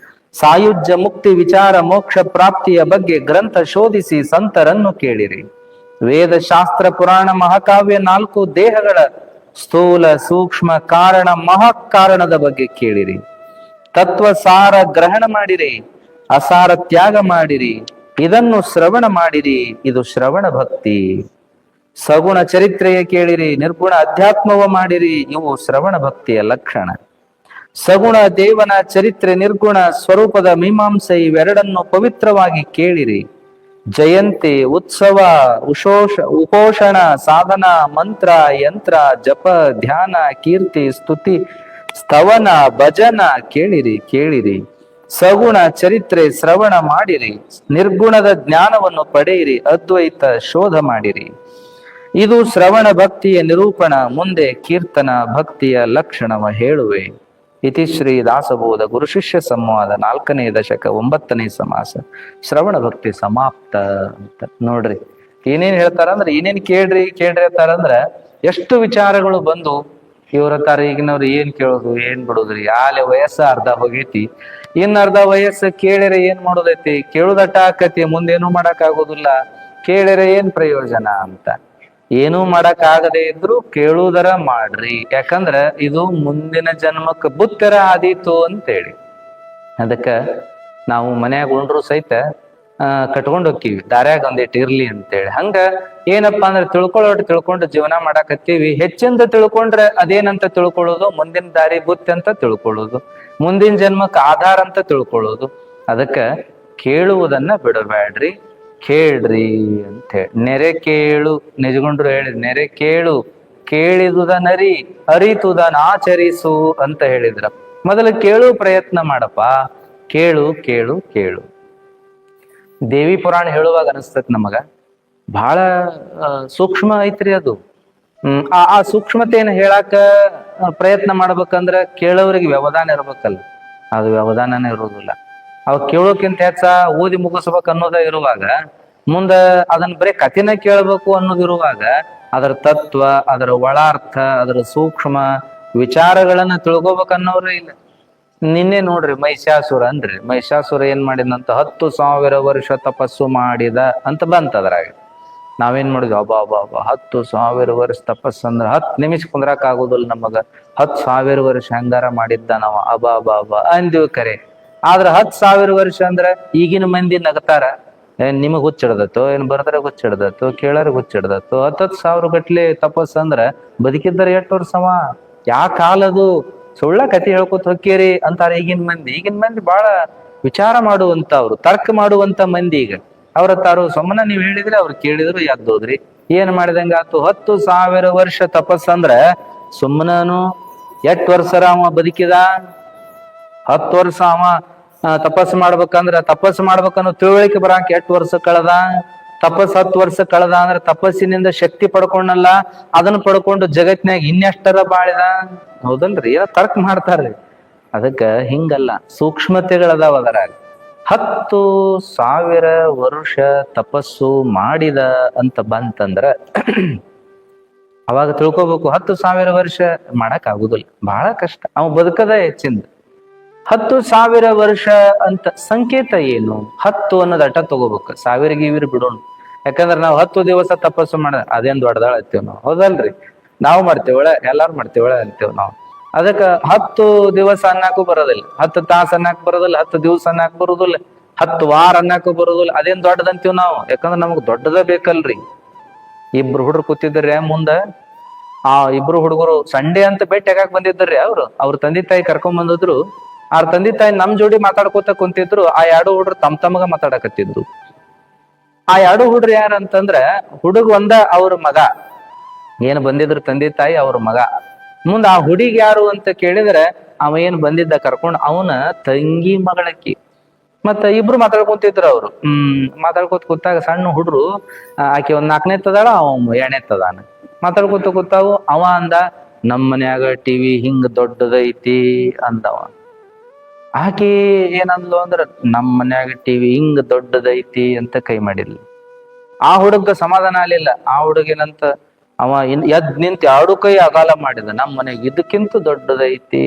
ಸಾಯುಜ್ಯ ಮುಕ್ತಿ ವಿಚಾರ, ಮೋಕ್ಷ ಪ್ರಾಪ್ತಿಯ ಬಗ್ಗೆ ಗ್ರಂಥ ಶೋಧಿಸಿ ಸಂತರನ್ನು ಕೇಳಿರಿ. ವೇದ, ಶಾಸ್ತ್ರ, ಪುರಾಣ, ಮಹಾಕಾವ್ಯ, 4 ದೇಹಗಳ ಸ್ಥೂಲ, ಸೂಕ್ಷ್ಮ, ಕಾರಣ, ಮಹಾಕಾರಣದ ಬಗ್ಗೆ ಕೇಳಿರಿ. ತತ್ವ ಸಾರ ಗ್ರಹಣ ಮಾಡಿರಿ, ಅಸಾರ ತ್ಯಾಗ ಮಾಡಿರಿ, ಇದನ್ನು ಶ್ರವಣ ಮಾಡಿರಿ, ಇದು ಶ್ರವಣ ಭಕ್ತಿ. ಸಗುಣ ಚರಿತ್ರೆಯ ಕೇಳಿರಿ, ನಿರ್ಗುಣ ಅಧ್ಯಾತ್ಮವ ಮಾಡಿರಿ, ಇವು ಶ್ರವಣ ಭಕ್ತಿಯ ಲಕ್ಷಣ. ಸಗುಣ ದೇವನ ಚರಿತ್ರೆ, ನಿರ್ಗುಣ ಸ್ವರೂಪದ ಮೀಮಾಂಸೆ ಇವೆರಡನ್ನು ಪವಿತ್ರವಾಗಿ ಕೇಳಿರಿ. ಜಯಂತಿ, ಉತ್ಸವ, ಉಪೋಷಣ, ಸಾಧನ, ಮಂತ್ರ, ಯಂತ್ರ, ಜಪ, ಧ್ಯಾನ, ಕೀರ್ತಿ, ಸ್ತುತಿ, ಸ್ತವನ, ಭಜನ ಕೇಳಿರಿ. ಸಗುಣ ಚರಿತ್ರೆ ಶ್ರವಣ ಮಾಡಿರಿ, ನಿರ್ಗುಣದ ಜ್ಞಾನವನ್ನು ಪಡೆಯಿರಿ, ಅದ್ವೈತ ಶೋಧ ಮಾಡಿರಿ. ಇದು ಶ್ರವಣ ಭಕ್ತಿಯ ನಿರೂಪಣ. ಮುಂದೆ ಕೀರ್ತನ ಭಕ್ತಿಯ ಲಕ್ಷಣವ ಹೇಳುವೆ. ಇತಿ ಶ್ರೀ ದಾಸಬೋಧ ಗುರು ಶಿಷ್ಯ ಸಂವಾದ 4ನೇ ದಶಕ 9ನೇ ಸಮಾಸ ಶ್ರವಣ ಭಕ್ತಿ ಸಮಾಪ್ತ ಅಂತ. ನೋಡ್ರಿ ಏನೇನ್ ಹೇಳ್ತಾರಂದ್ರ, ಏನೇನ್ ಕೇಳ್ರಿ ಅಂತಾರಂದ್ರ ಎಷ್ಟು ವಿಚಾರಗಳು ಬಂದು ಇವ್ರತಾರ. ಈಗಿನವ್ರು ಏನ್ ಕೇಳೋದು ಏನ್ ಬಿಡೋದ್ರಿ, ಆಲೆ ವಯಸ್ಸ ಅರ್ಧ ಹೋಗೈತಿ, ಅರ್ಧ ವಯಸ್ಸ ಕೇಳಿರೆ ಏನ್ ಮಾಡೋದೈತಿ, ಕೇಳುದಟ್ಟ ಆಕತಿ, ಮುಂದೇನು ಮಾಡಕ್ ಆಗೋದಿಲ್ಲ, ಕೇಳಿರೆ ಏನ್ ಪ್ರಯೋಜನ ಅಂತ. ಏನೂ ಮಾಡಕ್ ಆಗದೆ ಇದ್ರು ಕೇಳುವುದರ ಮಾಡ್ರಿ, ಯಾಕಂದ್ರ ಇದು ಮುಂದಿನ ಜನ್ಮಕ್ಕ ಬುತ್ತರ ಆದೀತು ಅಂತೇಳಿ. ಅದಕ್ಕ ನಾವು ಮನ್ಯಾಗ ಉಂಡ್ರು ಸಹಿತ ಕಟ್ಕೊಂಡ್ ಹೋಗ್ತೀವಿ ದಾರ್ಯಾಗ ಒಂದಿಟ್ಟು ಇರ್ಲಿ ಅಂತೇಳಿ. ಹಂಗ ಏನಪ್ಪಾ ಅಂದ್ರೆ ತಿಳ್ಕೊಂಡು ಜೀವನ ಮಾಡಾಕತ್ತೀವಿ. ಹೆಚ್ಚಿಂದ ತಿಳ್ಕೊಂಡ್ರೆ ಅದೇನಂತ ತಿಳ್ಕೊಳ್ಳೋದು, ಮುಂದಿನ ದಾರಿ ಬುತ್ತಿ ಅಂತ ತಿಳ್ಕೊಳ್ಳೋದು, ಮುಂದಿನ ಜನ್ಮಕ್ಕೆ ಆಧಾರ ಅಂತ ತಿಳ್ಕೊಳ್ಳೋದು. ಅದಕ್ಕ ಕೇಳುವುದನ್ನ ಬಿಡಬೇಡ್ರಿ, ಕೇಳ್ರಿ ಅಂತ ಹೇಳಿ. ನೆರೆ ಕೇಳು, ನಿಜಗುಂಡ್ರು ಹೇಳಿದ್ ನೆರೆ ಕೇಳು, ಕೇಳಿದುದ ನರಿ, ಅರಿತುದನಾಚರಿಸು ಅಂತ ಹೇಳಿದ್ರ. ಮೊದಲು ಕೇಳು ಪ್ರಯತ್ನ ಮಾಡಪ್ಪ, ಕೇಳು ಕೇಳು ಕೇಳು. ದೇವಿ ಪುರಾಣ ಹೇಳುವಾಗ ಅನಿಸ್ತತ್ ನಮಗ ಬಹಳ ಸೂಕ್ಷ್ಮ ಐತ್ರಿ ಅದು. ಆ ಸೂಕ್ಷ್ಮತೆಯನ್ನು ಹೇಳಾಕ ಪ್ರಯತ್ನ ಮಾಡ್ಬೇಕಂದ್ರ ಕೇಳೋರಿಗೆ ವ್ಯವಧಾನ ಇರ್ಬೇಕಲ್ಲ, ಅದು ವ್ಯವಧಾನನೇ ಇರೋದಿಲ್ಲ. ಅವ ಕೇಳೋಕ್ಕಿಂತ ಹೆಚ್ಚ ಓದಿ ಮುಗಿಸ್ಬೇಕು ಅನ್ನೋದ ಇರುವಾಗ, ಮುಂದ ಅದನ್ನ ಬರೀ ಕಥೆನ ಕೇಳ್ಬೇಕು ಅನ್ನೋದಿರುವಾಗ ಅದರ ತತ್ವ, ಅದರ ಒಳಾರ್ಥ, ಅದರ ಸೂಕ್ಷ್ಮ ವಿಚಾರಗಳನ್ನ ತಿಳ್ಕೊಬೇಕನ್ನೋರೇ ಇಲ್ಲ. ನಿನ್ನೆ ನೋಡ್ರಿ ಮಹಿಷಾಸುರ ಅನ್ರಿ, ಮಹಿಷಾಸುರ ಏನ್ ಮಾಡಿದಂತ 10,000 ವರ್ಷ ತಪಸ್ಸು ಮಾಡಿದ ಅಂತ ಬಂತದ್ರಾಗ. ನಾವೇನ್ ಮಾಡಿದ್ವಿ, ಅಬ್ಬಾ 10,000 ವರ್ಷ ತಪಸ್ಸು ಅಂದ್ರ 10 ನಿಮಿಷ ಕುಂದ್ರಾಕ ಆಗುದಿಲ್ಲ ನಮಗ, 10,000 ವರ್ಷ ಹೆಂಗಾರ ಮಾಡಿದ್ದ ನಾವ ಅಬ್ಬಾ ಅಂದಿವಿ ಕರೆ. ಆದ್ರ 10,000 ವರ್ಷ ಅಂದ್ರ ಈಗಿನ ಮಂದಿ ನಗತಾರ, ಏನ್ ನಿಮಗ್ ಹುಚ್ಚಿಡ್ದತ್ತು, ಏನ್ ಬರ್ದ್ರೆ ಹುಚ್ಚಿಡ್ದತ್ತು, ಕೇಳಾರ ಹುಚ್ಚಿಡ್ದತ್ತು. 10,000 ಗಟ್ಲೆ ತಪಸ್ಸು ಅಂದ್ರ ಬದುಕಿದ್ದಾರೆ 8 ವರ್ಷವ, ಯಾ ಕಾಲದು, ಸುಳ್ಳ ಕತೆ ಹೇಳ್ಕೊತ ಹೊಕ್ಕೇರಿ ಅಂತಾರ ಈಗಿನ ಮಂದಿ. ಈಗಿನ ಮಂದಿ ಬಹಳ ವಿಚಾರ ಮಾಡುವಂತವ್ರು, ತರ್ಕ ಮಾಡುವಂತ ಮಂದಿ. ಈಗ ಅವ್ರ ತಾರು ಸುಮ್ಮನೆ ನೀವ್ ಹೇಳಿದ್ರೆ ಅವ್ರು ಕೇಳಿದ್ರು ಎದ್ದೋದ್ರಿ, ಏನ್ ಮಾಡಿದಂಗ ಆತು. 10,000 ವರ್ಷ ತಪಸ್ಸಂದ್ರ ಸುಮ್ಮನನು 8 ವರ್ಷರ ಅವ ಬದುಕಿದ. 10 ವರ್ಷ ಅವ ತಪಸ್ಸು ಮಾಡ್ಬೇಕನ್ನೋ ತಿಳುವಳಿಕೆ ಬರಾಕ 8 ವರ್ಷ ಕಳೆದ. 10 ವರ್ಷ ಕಳೆದ ಅಂದ್ರೆ ತಪಸ್ಸಿನಿಂದ ಶಕ್ತಿ ಪಡ್ಕೊಂಡಲ್ಲ, ಅದನ್ನ ಪಡ್ಕೊಂಡು ಜಗತ್ನ್ಯಾಗ ಇನ್ನೆಷ್ಟರ ಬಾಳಿದ. ಹೌದಲ್ರಿ, ತರ್ಕ ಮಾಡ್ತಾರ್ರಿ. ಅದಕ್ಕ ಹಿಂಗಲ್ಲ, ಸೂಕ್ಷ್ಮತೆಗಳದಾವ ಅದರಾಗ. 10,000 ವರ್ಷ ತಪಸ್ಸು ಮಾಡಿದ ಅಂತ ಬಂತಂದ್ರ ಅವಾಗ ತಿಳ್ಕೊಬೇಕು, 10,000 ವರ್ಷ ಮಾಡಕ್ ಆಗುದಿಲ್ಲ, ಬಹಳ ಕಷ್ಟ. ಅವ ಬದುಕದ ಹೆಚ್ಚಿಂದ. 10,000 ವರ್ಷ ಅಂತ ಸಂಕೇತ ಏನು? 10 ಅನ್ನೋದು ಅಟ ತಗೋಬೇಕು, 1000 ಗೀವಿರ್ ಬಿಡೋಣ. ಯಾಕಂದ್ರೆ ನಾವು 10 ದಿವಸ ತಪಸ್ಸು ಮಾಡ ಅದೇನ್ ದೊಡ್ಡದಾಳ ಅಂತೀವ್ ನಾವು, ಹೌದಲ್ರಿ? ನಾವು ಮಾಡ್ತೇವಳ, ಎಲ್ಲಾರು ಮಾಡ್ತೇವಳ ಅಂತೇವ್ ನಾವು. ಅದಕ್ಕ 10 ದಿವಸ ಅನ್ನಕ್ಕೂ ಬರೋದಿಲ್ಲ, 10 ತಾಸು ಅನ್ನಕ್ ಬರೋದಿಲ್ಲ, 10 ದಿವಸ ಅನ್ನಕ್ ಬರೋದಿಲ್ಲ, 10 ವಾರ ಅನ್ನಕ್ಕೂ ಬರೋದಿಲ್ಲ. ಅದೇನ್ ದೊಡ್ಡದಂತೀವ್ ನಾವು, ಯಾಕಂದ್ರೆ ನಮಗ್ ದೊಡ್ಡದ ಬೇಕಲ್ರಿ. ಇಬ್ರು ಹುಡುಗರು ಕೂತಿದ್ರಿ ಮುಂದ, ಆ ಇಬ್ರು ಹುಡುಗರು ಸಂಡೆ ಅಂತ ಭೇಟಿ ಆಗಾಕ್ ಬಂದಿದ್ರಿ. ಅವ್ರ ತಂದೆ ತಾಯಿ ಕರ್ಕೊಂಡ್ ಬಂದಿದ್ರು. ಅವ್ರ ತಂದೆ ತಾಯಿ ನಮ್ ಜೋಡಿ ಮಾತಾಡ್ಕೋತ ಕುಂತಿದ್ರು. ಆ 2 ಹುಡ್ರು ತಮ್ಗ ಮಾತಾಡಕತ್ತಿದ್ರು. ಆ 2 ಹುಡ್ರು ಯಾರಂತಂದ್ರ, ಹುಡುಗ ಒಂದ ಅವ್ರ ಮಗ, ಏನ್ ಬಂದಿದ್ರು ತಂದೆ ತಾಯಿ ಅವ್ರ ಮಗ. ಮುಂದ ಆ ಹುಡುಗಿ ಯಾರು ಅಂತ ಕೇಳಿದ್ರೆ, ಅವ ಏನ್ ಬಂದಿದ್ದ ಕರ್ಕೊಂಡ್ ಅವನ ತಂಗಿ ಮಗಳಕ್ಕಿ. ಮತ್ತ ಇಬ್ರು ಮಾತಾಡ್ಕೊಂತಿದ್ರು. ಅವ್ರು ಮಾತಾಡ್ಕೊತ ಕೂತಾಗ ಸಣ್ಣ ಹುಡ್ರು, ಆಕಿ ಒಂದ್ 4ನೇ ತದಾಳ, ಅವ 2ನೇ ತದಾನ. ಮಾತಾಡ್ಕೊತ ಕೂತಾವು. ಅವ ಅಂದ, ನಮ್ ಮನ್ಯಾಗ ಟಿವಿ ಹಿಂಗ್ ದೊಡ್ಡದೈತಿ ಅಂದವ. ಆಕಿ ಏನಂದ್ಲು ಅಂದ್ರ, ನಮ್ ಮನ್ಯಾಗ ಟಿವಿ ಹಿಂಗ್ ದೊಡ್ಡದೈತಿ ಅಂತ ಕೈ ಮಾಡಿದ್ಲು. ಆ ಹುಡುಗ ಸಮಾಧಾನ ಆಗ್ಲಿಲ್ಲ. ಆ ಹುಡುಗೇನಂತ, ಅವ ಎದ್ ನಿಂತ 2 ಕೈ ಅಗಾಲ ಮಾಡಿದ, ನಮ್ ಮನೆಗ್ ಇದಕ್ಕಿಂತ ದೊಡ್ಡದೈತಿ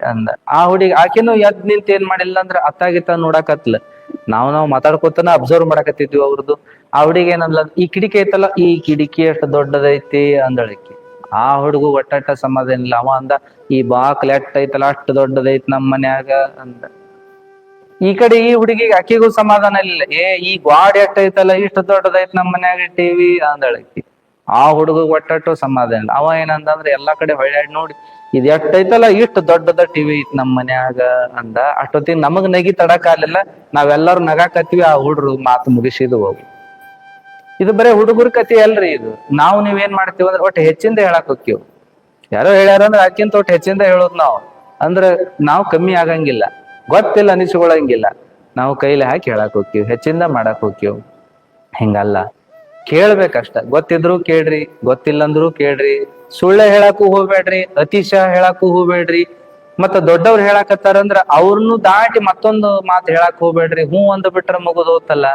ಅಂದ. ಆ ಹುಡುಗಿ ಆಕಿನೂ ಎದ್ ನಿಂತ ಏನ್ ಮಾಡಿಲ್ಲ ಅಂದ್ರ ಅತ್ತಾಗಿತ್ತ ನೋಡಾಕತ್ಲ. ನಾವ್ ಮಾತಾಡ್ಕೊತನ ಅಬ್ಸರ್ವ್ ಮಾಡಾಕತ್ತಿದ್ವಿ ಅವ್ರದ್ದು. ಆ ಹುಡುಗಿ ಏನಂದ್ಲ, ಈ ಕಿಡಿಕಿ ಐತಲ್ಲ, ಈ ಕಿಡಿಕಿ ಎಷ್ಟು ದೊಡ್ಡದೈತಿ ಅಂದಳಕಿ. ಆ ಹುಡುಗು ಒಟ್ಟಟ್ಟ ಸಮಾಧಾನ ಇಲ್ಲ. ಅವ ಅಂದ, ಈ ಬಾಕ್ಲ ಎಟ್ಟ ಐತಲ್ಲ ಅಷ್ಟು ದೊಡ್ಡದೈತಿ ನಮ್ ಮನ್ಯಾಗ ಅಂದ. ಈ ಕಡೆ ಈ ಹುಡುಗಿಗೆ ಅಕ್ಕಿಗೂ ಸಮಾಧಾನ ಇಲ್ಲ. ಈ ಗ್ವಾಡ್ ಎಟ್ಟ ಐತಲ್ಲ ಇಷ್ಟು ದೊಡ್ಡದೈತಿ ನಮ್ ಮನ್ಯಾಗ ಟಿವಿ ಅಂದಳಕಿ. ಆ ಹುಡುಗ ಒಟ್ಟಟ್ಟು ಸಮಾಧಾನ ಇಲ್ಲ. ಅವ ಏನಂದ್ರೆ ಎಲ್ಲಾ ಕಡೆ ಹೊಳ್ಯಾಡಿ ನೋಡಿ, ಇದ್ ಎಟ್ಟೈತಲ್ಲ ಇಷ್ಟು ದೊಡ್ಡದ ಟಿವಿ ಐತಿ ನಮ್ ಮನ್ಯಾಗ ಅಂದ. ಅಷ್ಟೊತ್ತಿಗೆ ನಮಗ್ ನಗಿ ತಡಕ್ ಆಗ್ಲಿಲ್ಲ, ನಾವೆಲ್ಲರೂ ನಗಾಕತ್ತೀವಿ. ಆ ಹುಡ್ರು ಮಾತು ಮುಗಿಸಿದ್ವು ಹೋಗಿ. ಇದು ಬರೀ ಹುಡುಗರ ಕತಿ ಅಲ್ರಿ ಇದು. ನೀವೇನ್ ಮಾಡ್ತೀವಿ ಅಂದ್ರೆ ಒಟ್ಟು ಹೆಚ್ಚಿಂದ ಹೇಳಕ್ ಹೋಗ್ತೀವಿ. ಯಾರೋ ಹೇಳ್ಯಾರ ಅಂದ್ರೆ ಅಕ್ಕಿಂತ ಒಟ್ಟು ಹೆಚ್ಚಿಂದ ಹೇಳೋದು ನಾವು. ಅಂದ್ರೆ ನಾವು ಕಮ್ಮಿ ಆಗಂಗಿಲ್ಲ, ಗೊತ್ತಿಲ್ಲ ಅನಿಸ್ಕೊಳಂಗಿಲ್ಲ, ನಾವು ಕೈಲಿ ಹಾಕಿ ಹೇಳಕ್ ಹೋಗ್ತೀವಿ, ಹೆಚ್ಚಿಂದ ಮಾಡಕ್ ಹೋಗ್ತೀವಿ. ಹಿಂಗಲ್ಲ, ಕೇಳ್ಬೇಕಷ್ಟ. ಗೊತ್ತಿದ್ರು ಕೇಳ್ರಿ, ಗೊತ್ತಿಲ್ಲಂದ್ರು ಕೇಳ್ರಿ. ಸುಳ್ಳೆ ಹೇಳಕ್ಕೂ ಹೋಗ್ಬೇಡ್ರಿ, ಅತಿಶಯ ಹೇಳಕ್ಕೂ ಹೋಗ್ಬೇಡ್ರಿ. ಮತ್ತ ದೊಡ್ಡವ್ರು ಹೇಳಾಕತ್ತಾರಂದ್ರ ಅವ್ರನ್ನು ದಾಟಿ ಮತ್ತೊಂದು ಮಾತು ಹೇಳಕ್ ಹೋಗ್ಬೇಡ್ರಿ. ಹೂ ಅಂದ್ ಬಿಟ್ರ ಮುಗಿದೋತಲ್ಲ.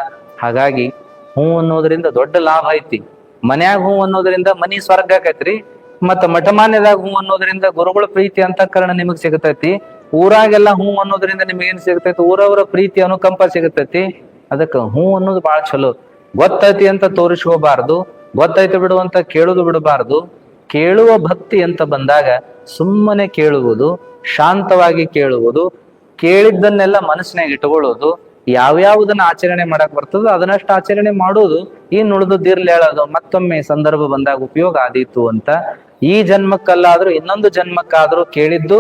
ಹಾಗಾಗಿ ಹೂ ಅನ್ನೋದ್ರಿಂದ ದೊಡ್ಡ ಲಾಭ ಐತಿ. ಮನ್ಯಾಗ ಹೂ ಅನ್ನೋದ್ರಿಂದ ಮನಿ ಸ್ವರ್ಗ ಆಕೈತ್ರಿ. ಮತ್ತ ಮಠಮಾನ್ಯದಾಗ ಹೂ ಅನ್ನೋದ್ರಿಂದ ಗುರುಗಳ ಪ್ರೀತಿ ಅಂತಃಕರಣ ನಿಮಗ್ ಸಿಗತೈತಿ. ಊರಾಗೆಲ್ಲ ಹೂ ಅನ್ನೋದ್ರಿಂದ ನಿಮಗೇನ್ ಸಿಗತೈತಿ, ಊರವರ ಪ್ರೀತಿ ಅನುಕಂಪ ಸಿಗತೈತಿ. ಅದಕ್ಕ ಹೂ ಅನ್ನೋದು ಬಾಳ ಚಲೋ. ಗೊತ್ತೈತಿ ಅಂತ ತೋರಿಸ್ಕೋಬಾರ್ದು, ಗೊತ್ತೈತಿ ಬಿಡುವಂತ ಕೇಳುದು ಬಿಡಬಾರ್ದು. ಕೇಳುವ ಭಕ್ತಿ ಅಂತ ಬಂದಾಗ ಸುಮ್ಮನೆ ಕೇಳುವುದು, ಶಾಂತವಾಗಿ ಕೇಳುವುದು, ಕೇಳಿದ್ದನ್ನೆಲ್ಲ ಮನಸ್ಸಿನಾಗ ಇಟ್ಕೊಳ್ಳೋದು, ಯಾವ್ಯಾವುದನ್ನ ಆಚರಣೆ ಮಾಡಕ್ ಬರ್ತದೋ ಅದನ್ನಷ್ಟು ಆಚರಣೆ ಮಾಡುವುದು, ಇನ್ನು ಉಳಿದುದಿರ್ಲಿ ಹೇಳೋದು ಮತ್ತೊಮ್ಮೆ ಸಂದರ್ಭ ಬಂದಾಗ ಉಪಯೋಗ ಆದೀತು ಅಂತ. ಈ ಜನ್ಮಕ್ಕಲ್ಲಾದ್ರೂ ಇನ್ನೊಂದು ಜನ್ಮಕ್ಕಾದ್ರೂ ಕೇಳಿದ್ದು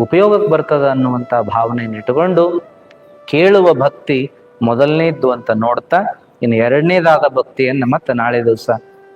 ಉಪಯೋಗಕ್ಕೆ ಬರ್ತದ ಅನ್ನುವಂತ ಭಾವನೆಯನ್ನು ಇಟ್ಟುಕೊಂಡು ಕೇಳುವ ಭಕ್ತಿ ಮೊದಲನೇದ್ದು ಅಂತ ನೋಡ್ತಾ, ಇನ್ನು ಎರಡನೇದಾದ ಭಕ್ತಿಯನ್ನ ಮತ್ತೆ ನಾಳೆ ದಿವಸ